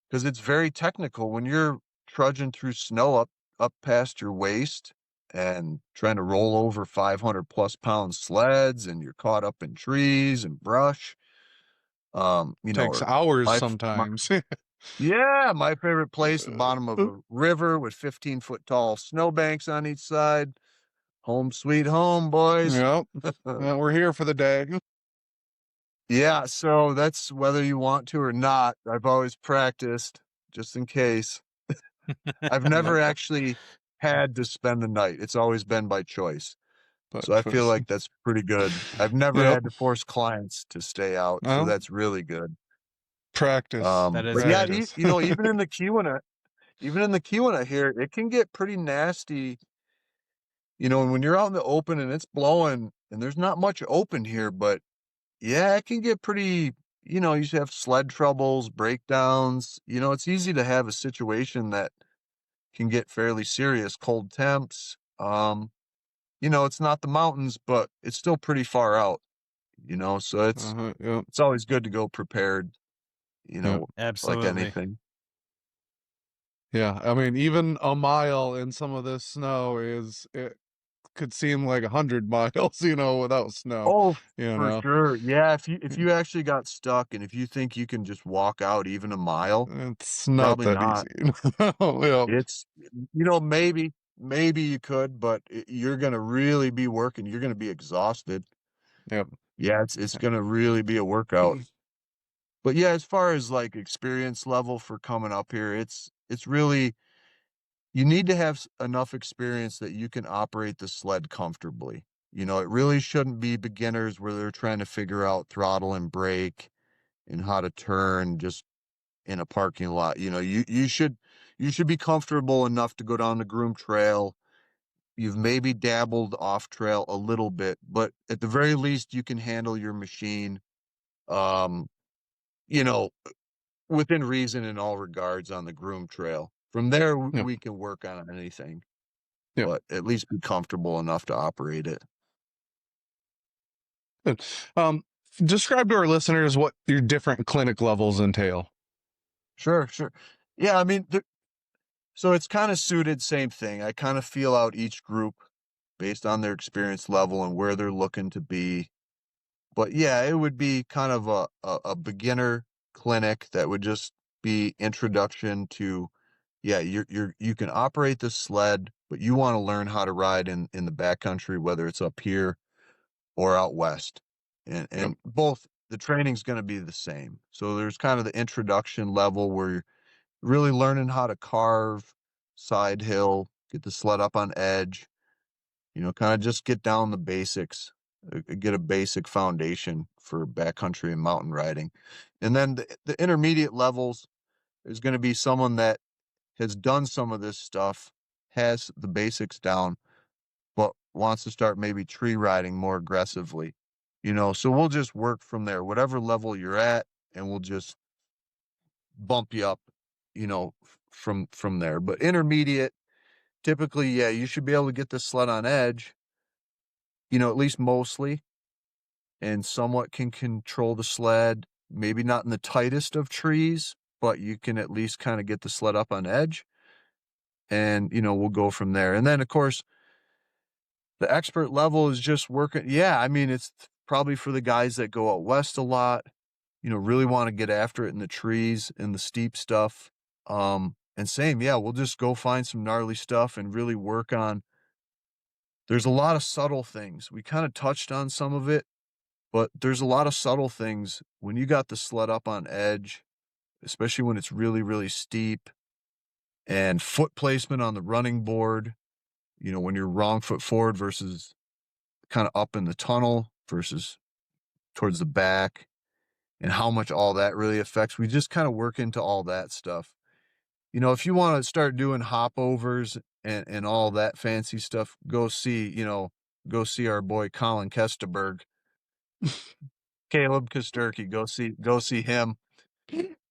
because it's very technical when you're trudging through snow up past your waist and trying to roll over 500+ pound sleds and you're caught up in trees and brush. You know, Takes or hours my sometimes. yeah, my favorite place, the bottom of a river with 15-foot tall snowbanks on each side. Home sweet home, boys. Yep. Well, we're here for the day. Yeah, so that's whether you want to or not. I've always practiced just in case. I've Yep. never actually had to spend the night. It's always been by choice. But So I feel choice. like that's pretty good. I've never Yep. had to force clients to stay out, so Well, that's really good. practice. That is But yeah, good. Practice. you know, even in the Keweenaw here, it can get pretty nasty. You know, when you're out in the open and it's blowing, and there's not much open here, but yeah, it can get pretty, you know, you should have sled troubles, breakdowns. You know, it's easy to have a situation that can get fairly serious, cold temps. You know, it's not the mountains, but it's still pretty far out, you know, so Yep. it's always good to go prepared, you Yep. know, like Absolutely. anything. Yeah. I mean, even a mile in some of this snow it could seem like 100 miles, without snow, Oh, you for know. sure. Yeah, if you actually got stuck and if you think you can just walk out even a mile, It's not probably that not. easy. Yep. It's you know, maybe you could, but you're gonna really be working. You're gonna be exhausted. Yep. Yeah, it's gonna really be a workout. But yeah, as far as like experience level for coming up here, it's really you need to have enough experience that you can operate the sled comfortably. You know, it really shouldn't be beginners where they're trying to figure out throttle and brake and how to turn just in a parking lot. You know, you should be comfortable enough to go down the groom trail. You've maybe dabbled off trail a little bit, but at the very least you can handle your machine um, you know, within reason in all regards on the groom trail. From there Yep. we can work on anything, Yep. but at least be comfortable enough to operate it. Good. Um, Describe to our listeners what your different clinic levels entail. Sure, sure. Yeah, I mean, So it's kind of suited, same thing. I kind of feel out each group based on their experience level and where they're looking to be. But yeah, it would be kind of a beginner clinic that would just be introduction to, yeah, you can operate the sled, but you want to learn how to ride in the backcountry, whether it's up here or out west. And Yep. and both the training's going to be the same. So there's kind of the introduction level where you're really learning how to carve, side hill, get the sled up on edge, kind of just get down the basics, get a basic foundation for backcountry and mountain riding. And then the intermediate levels is going to be someone that has done some of this stuff, has the basics down, but wants to start maybe tree riding more aggressively. So we'll just work from there, whatever level you're at, and we'll just bump you up, from there. But intermediate, typically, yeah, you should be able to get the sled on edge, at least mostly, and somewhat can control the sled, maybe not in the tightest of trees, but you can at least kind of get the sled up on edge, and we'll go from there. And then of course the expert level is just working. Yeah, I mean, it's probably for the guys that go out west a lot, really want to get after it in the trees and the steep stuff. And same, yeah, we'll just go find some gnarly stuff and really work on. There's a lot of subtle things. We kind of touched on some of it, but there's a lot of subtle things when you got the sled up on edge, especially when it's really, really steep, and foot placement on the running board, when you're wrong foot forward versus kind of up in the tunnel versus towards the back, and how much all that really affects. We just kind of work into all that stuff. If you want to start doing hop overs and all that fancy stuff, go see our boy Colin Kesterberg, Caleb Kosterky, go see him.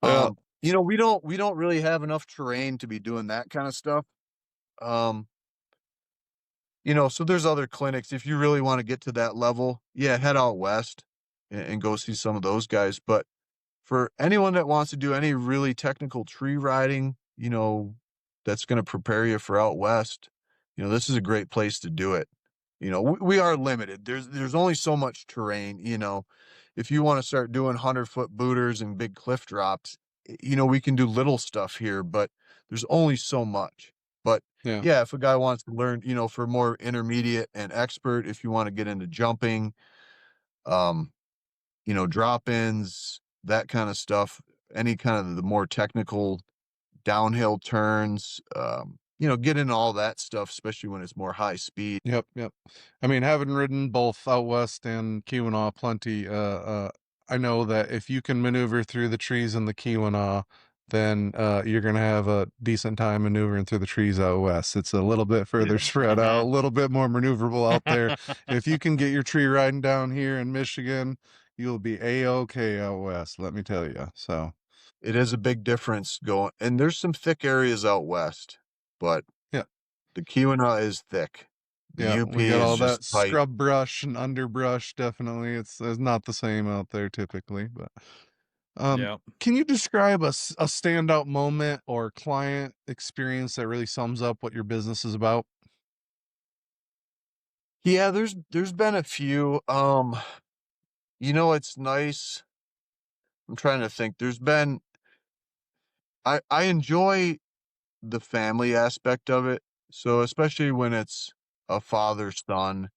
Yeah. We don't really have enough terrain to be doing that kind of stuff. Um, so there's other clinics. If you really want to get to that level, yeah, head out west and go see some of those guys. But for anyone that wants to do any really technical tree riding, that's going to prepare you for out west, this is a great place to do it. We are limited. There's only so much terrain. If you want to start doing 100-foot booters and big cliff drops, we can do little stuff here, but there's only so much. But Yeah. yeah, if a guy wants to learn, for more intermediate and expert, if you want to get into jumping, um, drop-ins, that kind of stuff, any kind of the more technical downhill turns, get into all that stuff, especially when it's more high speed. Yep, yep. I mean, having ridden both out west and Keweenaw plenty, I know that if you can maneuver through the trees in the Keweenaw, then you're gonna have a decent time maneuvering through the trees out west. It's a little bit further Yeah. spread out, a little bit more maneuverable out there. If you can get your tree riding down here in Michigan, you'll be a-okay out west, let me tell you. So It is a big difference going, and there's some thick areas out west, but yeah, the Keweenaw is thick. The yeah, UP we got is all that just tight. scrub brush and underbrush. Definitely, it's not the same out there typically, but Yeah. can you describe a standout moment or client experience that really sums up what your business is about? Yeah, there's been a few. It's nice. I'm trying to think. I enjoy the family aspect of it. So especially when it's a father son,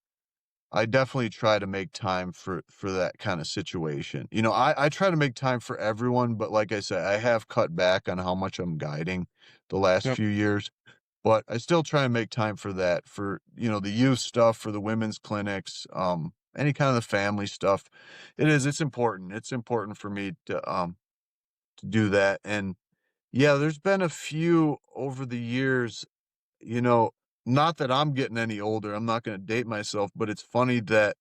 I definitely try to make time for that kind of situation. I try to make time for everyone, but like I said, I have cut back on how much I'm guiding the last Yep. few years. But I still try and make time for that, for the youth stuff, for the women's clinics, any kind of the family stuff. It's important. It's important for me to do that. And yeah, there's been a few over the years, you know, not that I'm getting any older, I'm not gonna date myself, but it's funny that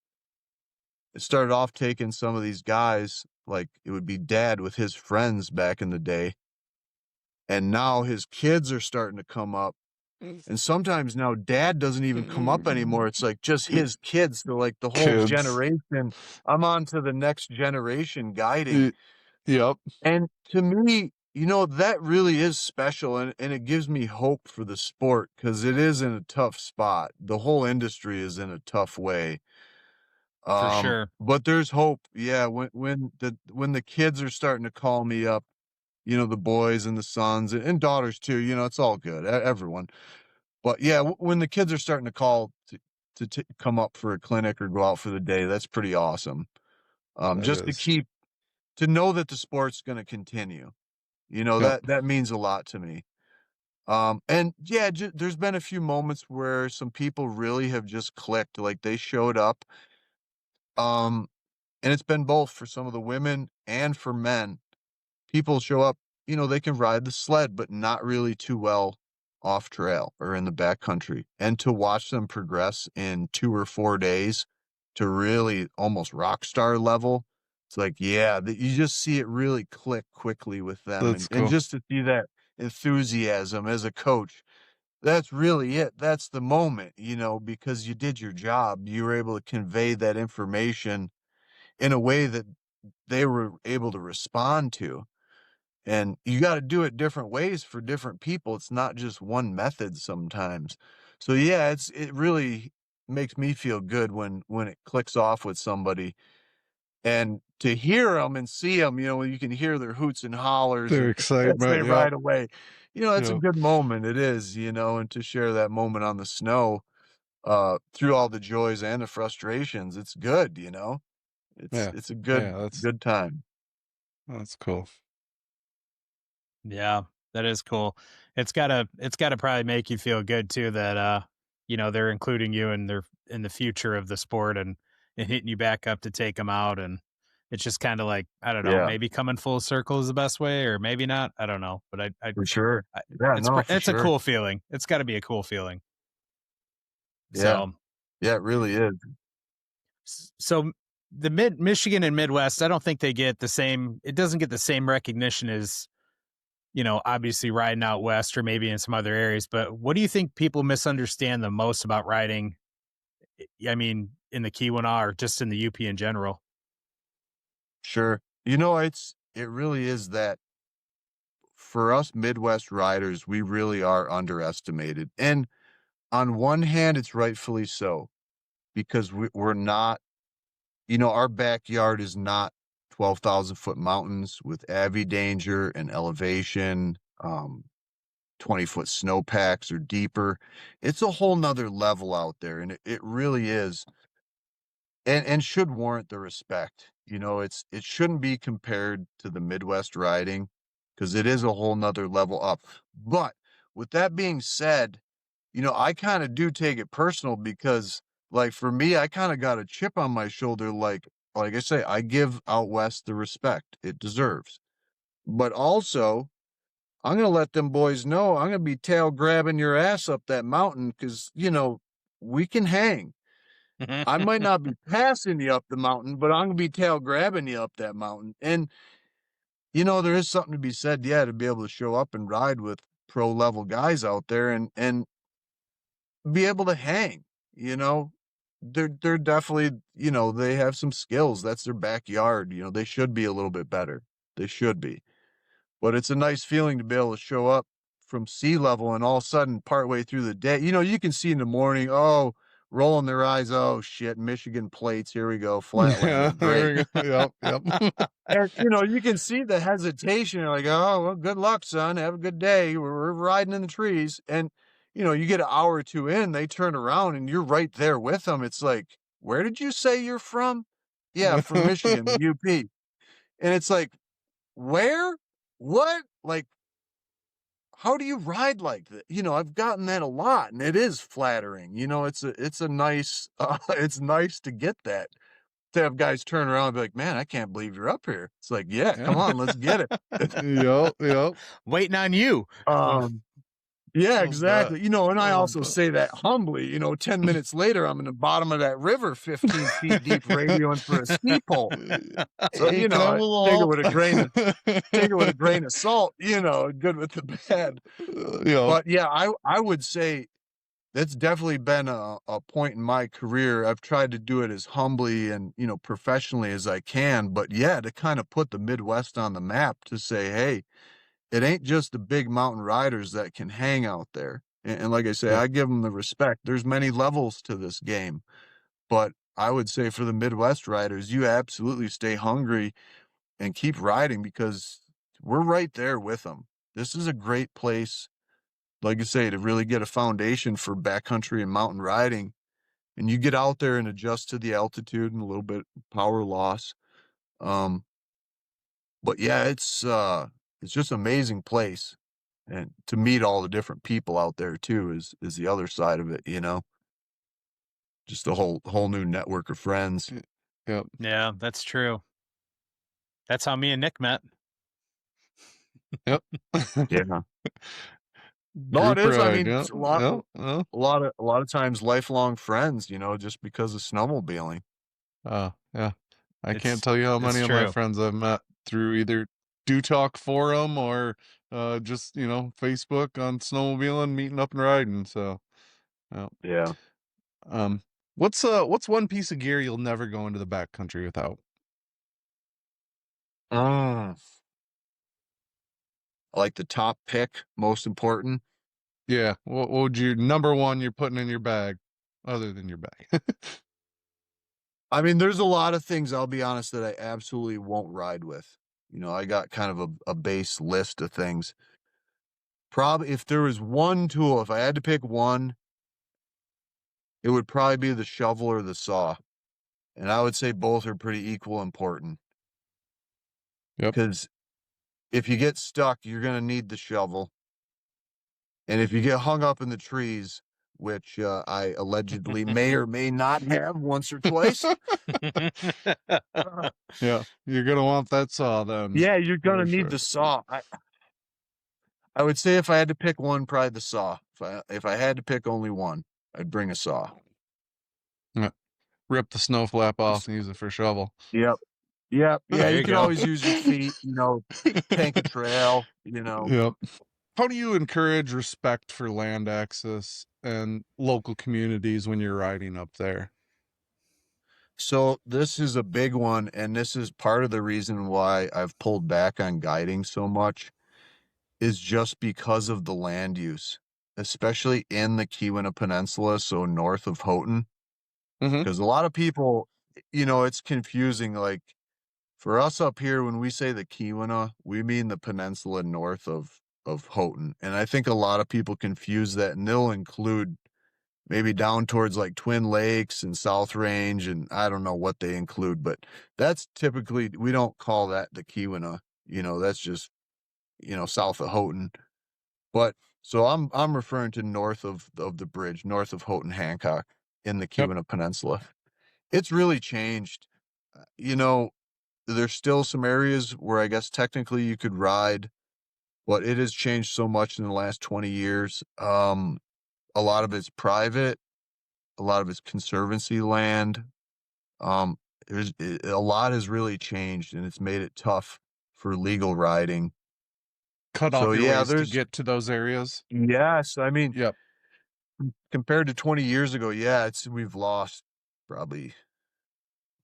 it started off taking some of these guys, like it would be dad with his friends back in the day, and now his kids are starting to come up. And sometimes now dad doesn't even come up anymore. It's like just his kids. So like the whole Kids. generation, I'm on to the next generation guiding. Y- Yep. And to me, That really is special, and it gives me hope for the sport because it is in a tough spot. The whole industry is in a tough way. For sure. But there's hope. Yeah, when the kids are starting to call me up, the boys and the sons and daughters too, it's all good. Everyone. But yeah, when the kids are starting to call to come up for a clinic or go out for the day, that's pretty awesome. That Just is. to know that the sport's going to continue. Yep. That means a lot to me. And yeah, there's been a few moments where some people really have just clicked, like they showed up. Um, and it's been both for some of the women and for men. People show up, they can ride the sled, but not really too well off trail or in the backcountry. And to watch them progress in 2 or 4 days to really almost rock star level, it's like, yeah, you just see it really click quickly with them. That's And cool. just to see that enthusiasm as a coach, that's really it. That's the moment, because you did your job. You were able to convey that information in a way that they were able to respond to. And you gotta do it different ways for different people. It's not just one method sometimes. So, yeah, it really makes me feel good when it clicks off with somebody, and to hear them and see them, when you can hear their hoots and hollers Their and as they excitement. Yep. ride away, it's a Yep. good moment. It is, and to share that moment on the snow, through all the joys and the frustrations, it's good. It's Yeah. it's a Yeah. That's good time. that's cool. Yeah, that is cool. It's gotta probably make you feel good too that they're including you in the future of the sport and hitting you back up to take them out, and it's just kind of like, I don't know, Yeah, maybe coming full circle is the best way or maybe not. I don't know, but for sure. I Yeah, no, for it's a sure. cool feeling. It's got to be a cool feeling. Yeah. So Yeah, it really is. so the Michigan and Midwest, I don't think they get the same. It doesn't get the same recognition as obviously riding out west or maybe in some other areas. But what do you think people misunderstand the most about riding? I mean, in the Keweenaw or just in the UP in general? Sure. It really is that for us Midwest riders, we really are underestimated. And on one hand, it's rightfully so because we're not, our backyard is not 12,000-foot mountains with avi danger and elevation, 20-foot snowpacks or deeper. It's a whole nother level out there. And it really is. And should warrant the respect. It shouldn't be compared to the Midwest riding because it is a whole nother level up. But with that being said, I kind of do take it personal because, like, for me, I kind of got a chip on my shoulder. Like I say, I give out west the respect it deserves. But also, I'm gonna let them boys know I'm gonna be tail grabbing your ass up that mountain because we can hang. I might not be passing you up the mountain, but I'm gonna be tail grabbing you up that mountain. And there is something to be said, yeah, to be able to show up and ride with pro level guys out there and be able to hang. You know, they're definitely they have some skills. That's their backyard. They should be a little bit better. They should be. But it's a nice feeling to be able to show up from sea level and all of a sudden partway through the day, you can see in the morning, oh, rolling their eyes, oh shit, Michigan plates, here we go, Yeah. Flatlander, great. There we go. Yep. Yep. And you can see the hesitation. You're like, oh, well, good luck, son. Have a good day. We're riding in the trees. And you get an hour or two in, they turn around and you're right there with them. It's like, where did you say you're from? Yeah, from Michigan, the UP. And it's like, where? What? Like, how do you ride like that? I've gotten that a lot, and it is flattering. It's a nice, it's nice to get that. To have guys turn around and be like, "Man, I can't believe you're up here." It's like, "Yeah, come Yeah. on, let's get it." Yep. Yep. Waiting on you. Um, yeah, Love that. exactly. And I I love also that. say that humbly. 10 minutes later, I'm in the bottom of that river, 15 feet deep, radioing for a ski pole. So Hey, can I have I a little take it help? with a grain of salt. Good with the bad. Yep. But yeah, I would say that's definitely been a point in my career. I've tried to do it as humbly and, professionally as I can. But yeah, to kind of put the Midwest on the map to say, hey, it ain't just the big mountain riders that can hang out there. And like I say, Yep. I give them the respect. There's many levels to this game, but I would say for the Midwest riders, you absolutely stay hungry and keep riding because we're right there with them. This is a great place, like I say, to really get a foundation for backcountry and mountain riding. And you get out there and adjust to the altitude and a little bit power loss. Um, but yeah, it's just an amazing place. And to meet all the different people out there too is the other side of it, you know? Just a whole new network of friends. Yep. Yeah, that's true. That's how me and Nick met. Yep. Yeah. No, it Group is. I ride. mean, Yeah. it's Yeah. Yeah. a lot of times lifelong friends, you know, just because of snowmobiling. Yeah. I can't It's tell you how it's many of my true. friends I've met through either Do Talk forum or just Facebook on snowmobiling, meeting up and riding. So, yeah. Yeah. Um, what's one piece of gear you'll never go into the backcountry without? Mm. Like the top pick, most important. Yeah. What would you number one you're putting in your bag, other than your bag? I mean, there's a lot of things, I'll be honest, that I absolutely won't ride with. You know, I got kind of a base list of things. Probably if there was one tool, if I had to pick one, it would probably be the shovel or the saw. And I would say both are pretty equal important Yep. because if you get stuck, you're going to need the shovel. And if you get hung up in the trees, which I allegedly may or may not have once or twice, Yeah. You're gonna want that saw then, yeah, you're going for to need sure. the saw. I would say if I had to pick one, probably the saw. If I had to pick only one, I'd bring a saw. Yeah. Rip the snow flap off It's- and use it for shovel. Yep. Yep. Yeah, There you you can go. always use your feet, you know, tank a trail, you know. Yep. How do you encourage respect for land access and local communities when you're riding up there? So this is a big one, and this is part of the reason why I've pulled back on guiding so much is just because of the land use, especially in the Keweenaw Peninsula, so north of Houghton. Mm-hmm. Because a lot of people, you know, it's confusing. Like for us up here, when we say the Keweenaw, we mean the peninsula north of Houghton. And I think a lot of people confuse that, and they'll include maybe down towards like Twin Lakes and South Range, and I don't know what they include, but that's typically we don't call that the Keweenaw. You know, that's just, you know, south of Houghton. But so I'm referring to north of the bridge, north of Houghton Hancock in the Yep. Keweenaw Peninsula. It's really changed. You know, there's still some areas where I guess technically you could ride, but it has changed so much in the last 20 years. A lot of it's private, a lot of it's conservancy land. Um, a lot has really changed, and it's made it tough for legal riding. Cut So off your yeah, ways to there's get to those areas. yes, I mean Yep. compared to 20 years ago, yeah, it's we've lost probably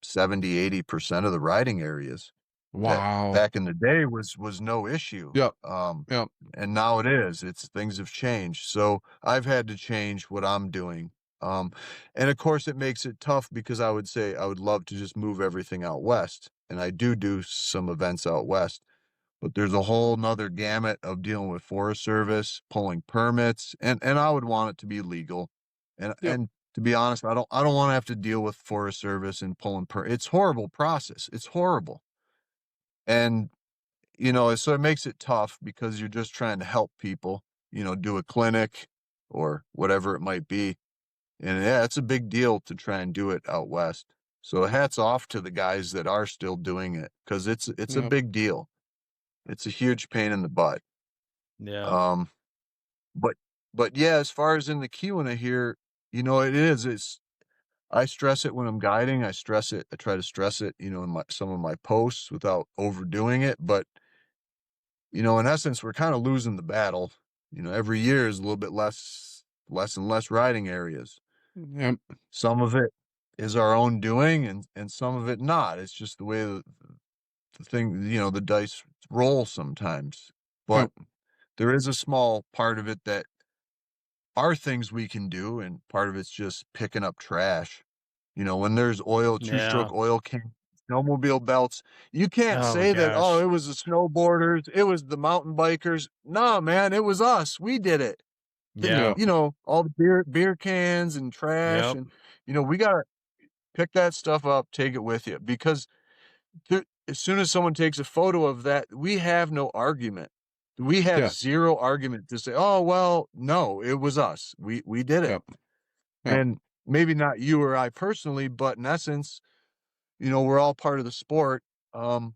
70-80% of the riding areas that Wow. back in the day was no issue. Yep. Yep. And now it is. It's things have changed. So I've had to change what I'm doing. Um, and of course it makes it tough because I would say I would love to just move everything out west. And I do some events out west, but there's a whole nother gamut of dealing with Forest Service, pulling permits, and I would want it to be legal. Yep. And to be honest, I don't want to have to deal with Forest Service and pulling it's horrible process. It's horrible. And you know, so it makes it tough because you're just trying to help people, you know, do a clinic or whatever it might be. And yeah, it's a big deal to try and do it out west. So hats off to the guys that are still doing it because it's a Yep. big deal. It's a huge pain in the butt. Yeah. Um, but yeah, as far as in the Keweenaw here, you know, it's I stress it when I'm guiding. I stress it. I try to stress it, you know, in some of my posts without overdoing it. But you know, in essence, we're kind of losing the battle. You know, every year is a little bit less and less riding areas. Yep. Some of it is our own doing and some of it not. It's just the way the thing, you know, the dice roll sometimes. but there is a small part of it that are things we can do, and part of it's just picking up trash. You know, when there's oil, Yeah. two-stroke oil can, snowmobile belts, you can't Oh say that, "Oh, gosh. it was the snowboarders, it was the mountain bikers." Nah, man, it was us. We did it. Yeah. You know, all the beer cans and trash, Yep. and, you know, we gotta pick that stuff up, take it with you, because as soon as someone takes a photo of that, we have no argument. We have Yeah. 0 argument to say, "Oh, well, no, it was us. We did it." Yep. Yep. And maybe not you or I personally, but in essence, you know, we're all part of the sport. Um,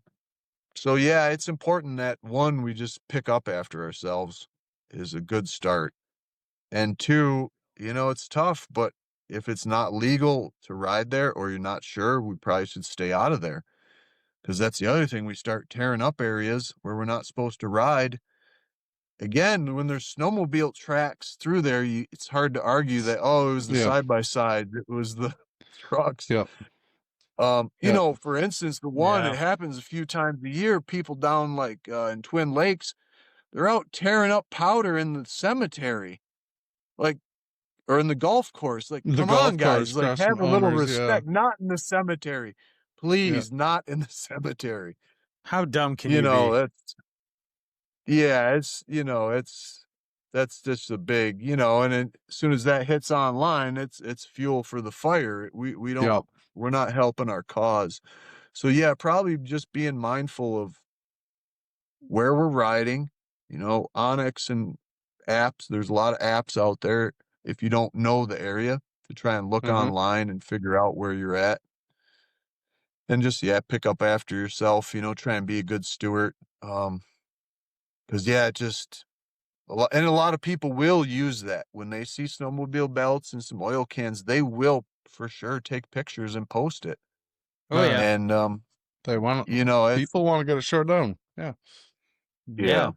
so yeah, it's important that 1, we just pick up after ourselves is a good start. And 2, you know, it's tough, but if it's not legal to ride there or you're not sure, we probably should stay out of there. Because that's the other thing. We start tearing up areas where we're not supposed to ride. Again, when there's snowmobile tracks through there, it's hard to argue that, oh, it was the Yeah. side by side, it was the trucks. Yep. You Yep. know, for instance, the one, Yeah. it happens a few times a year, people down like in Twin Lakes, they're out tearing up powder in the cemetery, like, or in the golf course. Like, The come on, golf guys, carts like, crossing have a little owners. Yeah. respect, not in the cemetery. Yeah. Please, not in the cemetery. How dumb can You you know, be? that's, yeah, it's, you know, that's just a big, you know, and then as soon as that hits online, it's fuel for the fire. We don't, Yep. we're not helping our cause. So yeah, probably just being mindful of where we're riding, you know, Onyx and apps. There's a lot of apps out there if you don't know the area to try and look Mm-hmm. online and figure out where you're at. And just yeah, pick up after yourself, you know, try and be a good steward. Because yeah, it just a lot of people will use that when they see snowmobile belts and some oil cans, they will for sure take pictures and post it. Oh yeah. And They want you know, it's people want to get it shut down. Yeah. yeah, Yeah.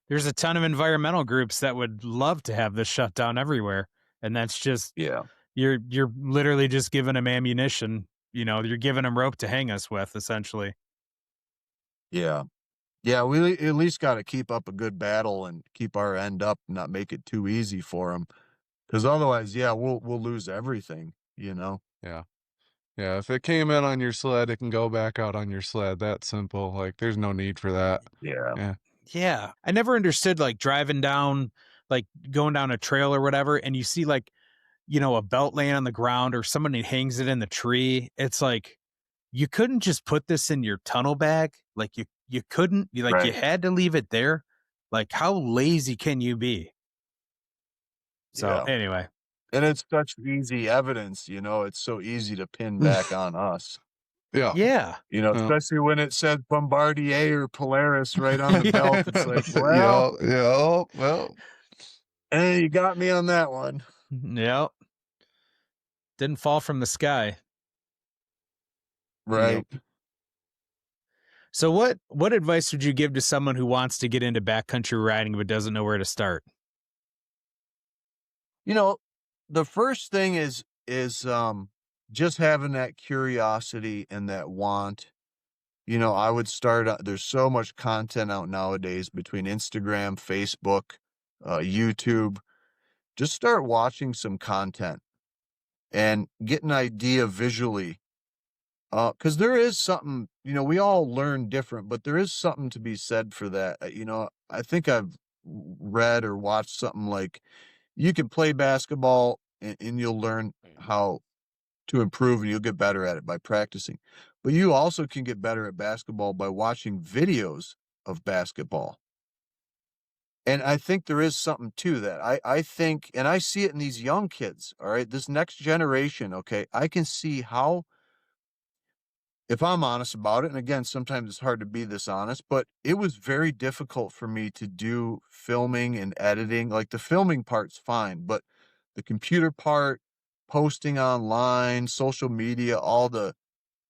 There's a ton of environmental groups that would love to have this shut down everywhere. And that's just yeah, you're literally just giving them ammunition. You know, you're giving them rope to hang us with, essentially. yeah. Yeah, we at least gotta keep up a good battle and keep our end up, not make it too easy for them. Because otherwise, yeah, we'll lose everything, you know? Yeah. Yeah. If it came in on your sled, it can go back out on your sled. That simple. Like, there's no need for that. Yeah. Yeah. Yeah. I never understood like driving down, like going down a trail or whatever, and you see like, you know, a belt laying on the ground or somebody hangs it in the tree. It's like you couldn't just put this in your tunnel bag. Like you couldn't, like you Right. had to leave it there. Like how lazy can you be? So Yeah. anyway. And it's such easy evidence, you know, it's so easy to pin back on us. Yeah. Yeah. You know, Yeah. especially when it said Bombardier or Polaris right on the belt. It's like, well, Yeah. Yeah. Well. hey, you got me on that one. Yep. Didn't fall from the sky. Right. Yep. So what advice would you give to someone who wants to get into backcountry riding but doesn't know where to start? You know, the first thing is just having that curiosity and that want. You know, I would start there's so much content out nowadays between Instagram, Facebook, YouTube. Just start watching some content and get an idea visually. Because there is something, you know, we all learn different, but there is something to be said for that. You know, I think I've read or watched something like you can play basketball and you'll learn how to improve and you'll get better at it by practicing. But you also can get better at basketball by watching videos of basketball. And I think there is something to that. I think, and I see it in these young kids, all right, this next generation, okay, I can see how, if I'm honest about it, and again, sometimes it's hard to be this honest, but it was very difficult for me to do filming and editing. Like the filming part's fine, but the computer part, posting online, social media, all the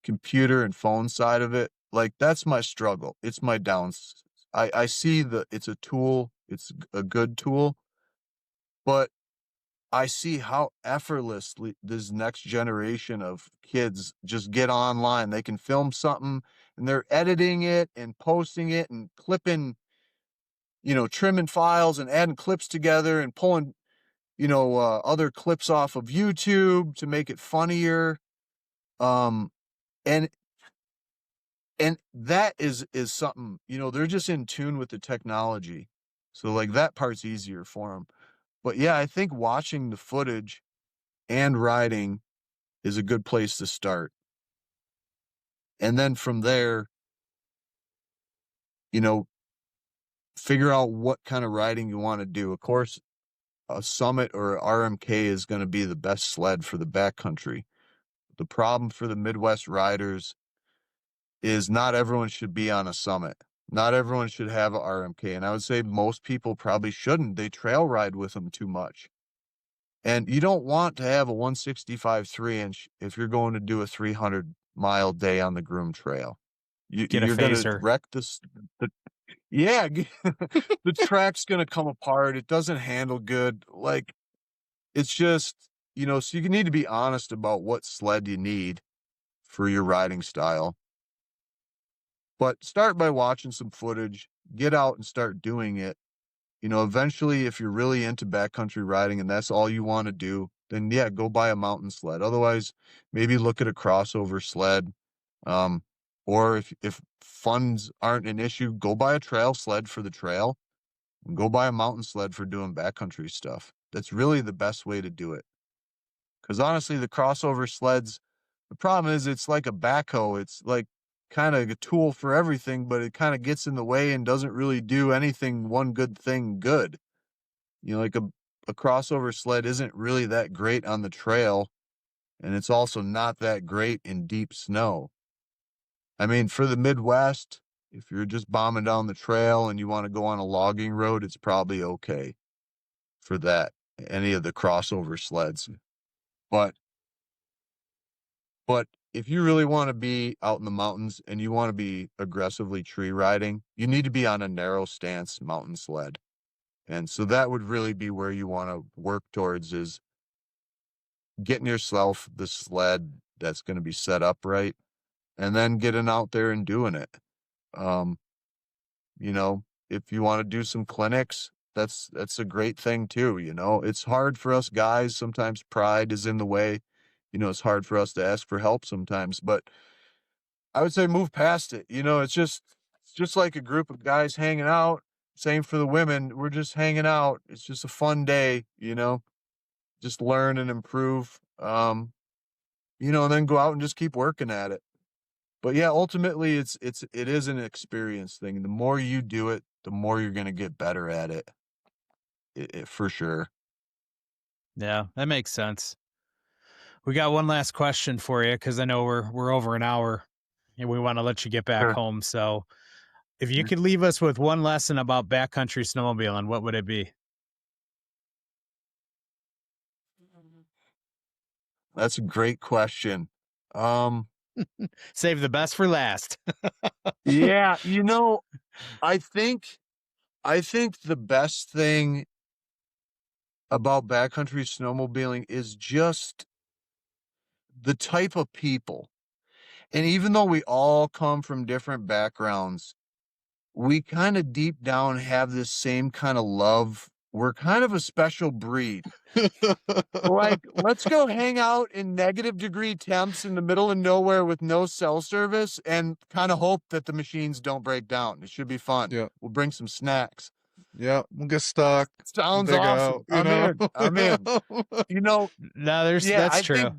computer and phone side of it, like that's my struggle. It's my downs. I see it's a tool, it's a good tool, but I see how effortlessly this next generation of kids just get online. They can film something and they're editing it and posting it and clipping trimming files and adding clips together and pulling, other clips off of YouTube to make it funnier. Um, and that is something, they're just in tune with the technology. So like that part's easier for them. But yeah, I think watching the footage and riding is a good place to start. And then from there, figure out what kind of riding you want to do. Of course, a Summit or a RMK is going to be the best sled for the backcountry. The problem for the Midwest riders is not everyone should be on a Summit. Not everyone should have a RMK. And I would say most people probably shouldn't. They trail ride with them too much. And you don't want to have a 165 3-inch if you're going to do a 300-mile day on the Groom Trail. Get a You're going to phaser. wreck yeah, the track's going to come apart. It doesn't handle good. Like, it's just, so you need to be honest about what sled you need for your riding style. But start by watching some footage, get out and start doing it. Eventually, if you're really into backcountry riding and that's all you want to do, then yeah, go buy a mountain sled. Otherwise, maybe look at a crossover sled. Or if funds aren't an issue, go buy a trail sled for the trail and go buy a mountain sled for doing backcountry stuff. That's really the best way to do it. Because honestly, the crossover sleds, the problem is it's like a backhoe. It's like kind of a tool for everything, but it kind of gets in the way and doesn't really do anything, one good thing good. Like a crossover sled isn't really that great on the trail, and it's also not that great in deep snow. I mean, for the Midwest, if you're just bombing down the trail and you want to go on a logging road, it's probably okay for that, any of the crossover sleds. But if you really want to be out in the mountains and you want to be aggressively tree riding, you need to be on a narrow stance mountain sled. And so that would really be where you want to work towards, is getting yourself the sled that's going to be set up right, and then getting out there and doing it. If you want to do some clinics, that's a great thing too. It's hard for us guys. Sometimes pride is in the way. It's hard for us to ask for help sometimes, but I would say move past it. It's just like a group of guys hanging out. Same for the women. We're just hanging out. It's just a fun day, just learn and improve. And then go out and just keep working at it. But yeah, ultimately it is an experience thing. The more you do it, the more you're going to get better at it. For sure. Yeah, that makes sense. We got one last question for you, because I know we're over an hour and we want to let you get back Sure. home. So if you could leave us with one lesson about backcountry snowmobiling, what would it be? That's a great question. Save the best for last. Yeah, I think the best thing about backcountry snowmobiling is just the type of people. And even though we all come from different backgrounds, we kind of deep down have this same kind of love. We're kind of a special breed. Like, let's go hang out in -degree temps in the middle of nowhere with no cell service and kind of hope that the machines don't break down. It should be fun. Yeah. We'll bring some snacks. Yeah, we'll get stuck. Sounds Dig awesome. out, I'm in. No, that's true.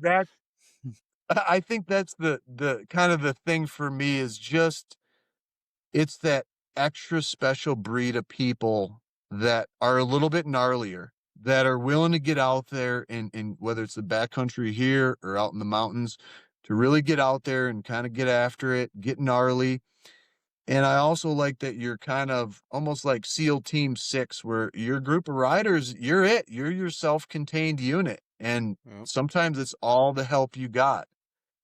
I think that's the kind of the thing for me, is just, it's that extra special breed of people that are a little bit gnarlier, that are willing to get out there and whether it's the backcountry here or out in the mountains, to really get out there and kind of get after it, get gnarly. And I also like that you're kind of almost like SEAL Team 6, where your group of riders, you're your self-contained unit. And Yep. sometimes it's all the help you got.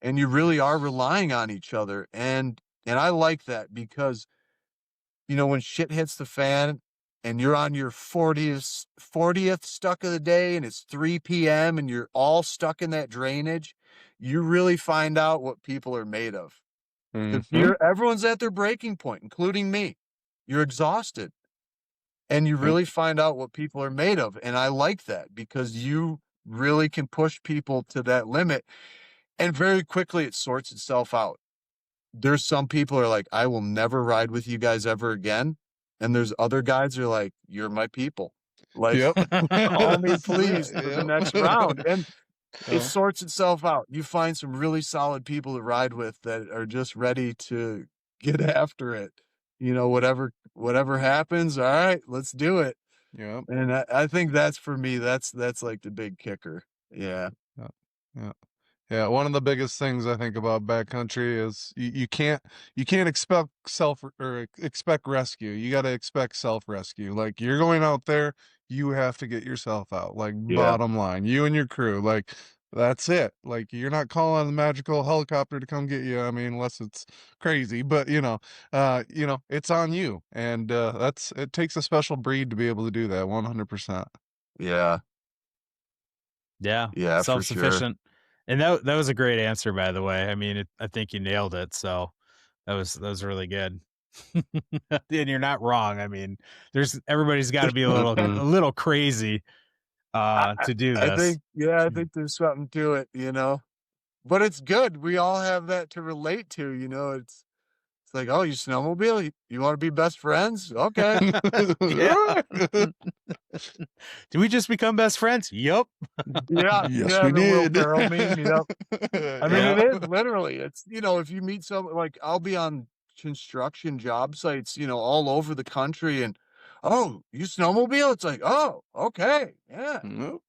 And you really are relying on each other. And I like that, because, when shit hits the fan and you're on your 40th stuck of the day and it's 3 p.m. and you're all stuck in that drainage, you really find out what people are made of. Because Mhm. everyone's at their breaking point, including me. You're exhausted. and you really find out what people are made of. And I like that because you really can push people to that limit, and very quickly it sorts itself out. There's some people are like, I will never ride with you guys ever again. And there's other guys who are like, you're my people. Like, Yep. call me please for the next round. And it Yeah. sorts itself out. You find some really solid people to ride with that are just ready to get after it. You know, whatever happens, all right, let's do it. Yep. And I think that's for me, that's like the big kicker. Yeah. Yeah. Yeah. Yeah, one of the biggest things I think about backcountry is you can't expect expect rescue. You got to expect self rescue. Like you're going out there, you have to get yourself out. Like Yeah. bottom line, you and your crew. Like that's it. Like you're not calling the magical helicopter to come get you. I mean, unless it's crazy, but it's on you, and it takes a special breed to be able to do that. 100%. Yeah. Yeah, Yeah, for sure. self-sufficient. And that was a great answer, by the way. I mean, I think you nailed it. So that was really good. And you're not wrong. I mean, everybody's got to be a little crazy to do I this. think there's something to it, you know. But it's good. We all have that to relate to, you know. It's like, oh, you snowmobile? You want to be best friends? Okay. Yeah. Did we just become best friends? Yep. Yeah. Yes, Yeah, we the Will did. Ferrell meme, yep. I mean, Yeah. it is literally. It's, you know, if you meet someone, like I'll be on construction job sites, you know, all over the country, and oh, you snowmobile? It's like, oh, okay, yeah, Nope.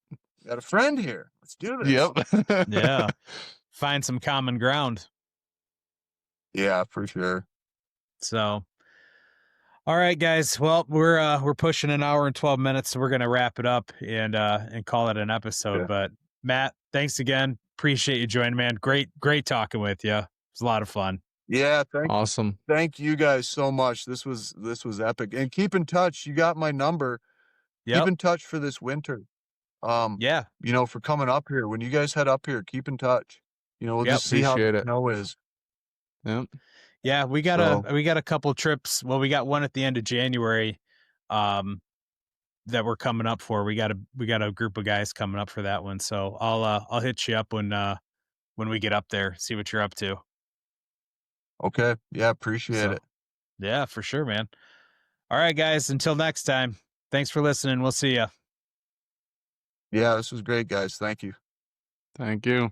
got a friend here. Let's do this. Yep. Yeah. Find some common ground. Yeah, for sure. So, all right, guys. Well, we're pushing an hour and 12 minutes, so we're gonna wrap it up and call it an episode. Yeah. But Matt, thanks again. Appreciate you joining, man. Great talking with you. It was a lot of fun. Yeah, Awesome. thank you guys so much. This was epic. And keep in touch. You got my number. Keep Yep. in touch for this winter. Yeah. You know, for coming up here. When you guys head up here, keep in touch. You know, we'll Yep. just see how Appreciate the it. snow is. Yep. Yeah, we got a couple trips. Well, we got one at the end of January that we're coming up for. We got a group of guys coming up for that one. So I'll hit you up when we get up there, see what you're up to. Okay. Yeah, appreciate it. Yeah, for sure, man. All right, guys, until next time. Thanks for listening. We'll see you. Yeah, this was great, guys. Thank you. Thank you.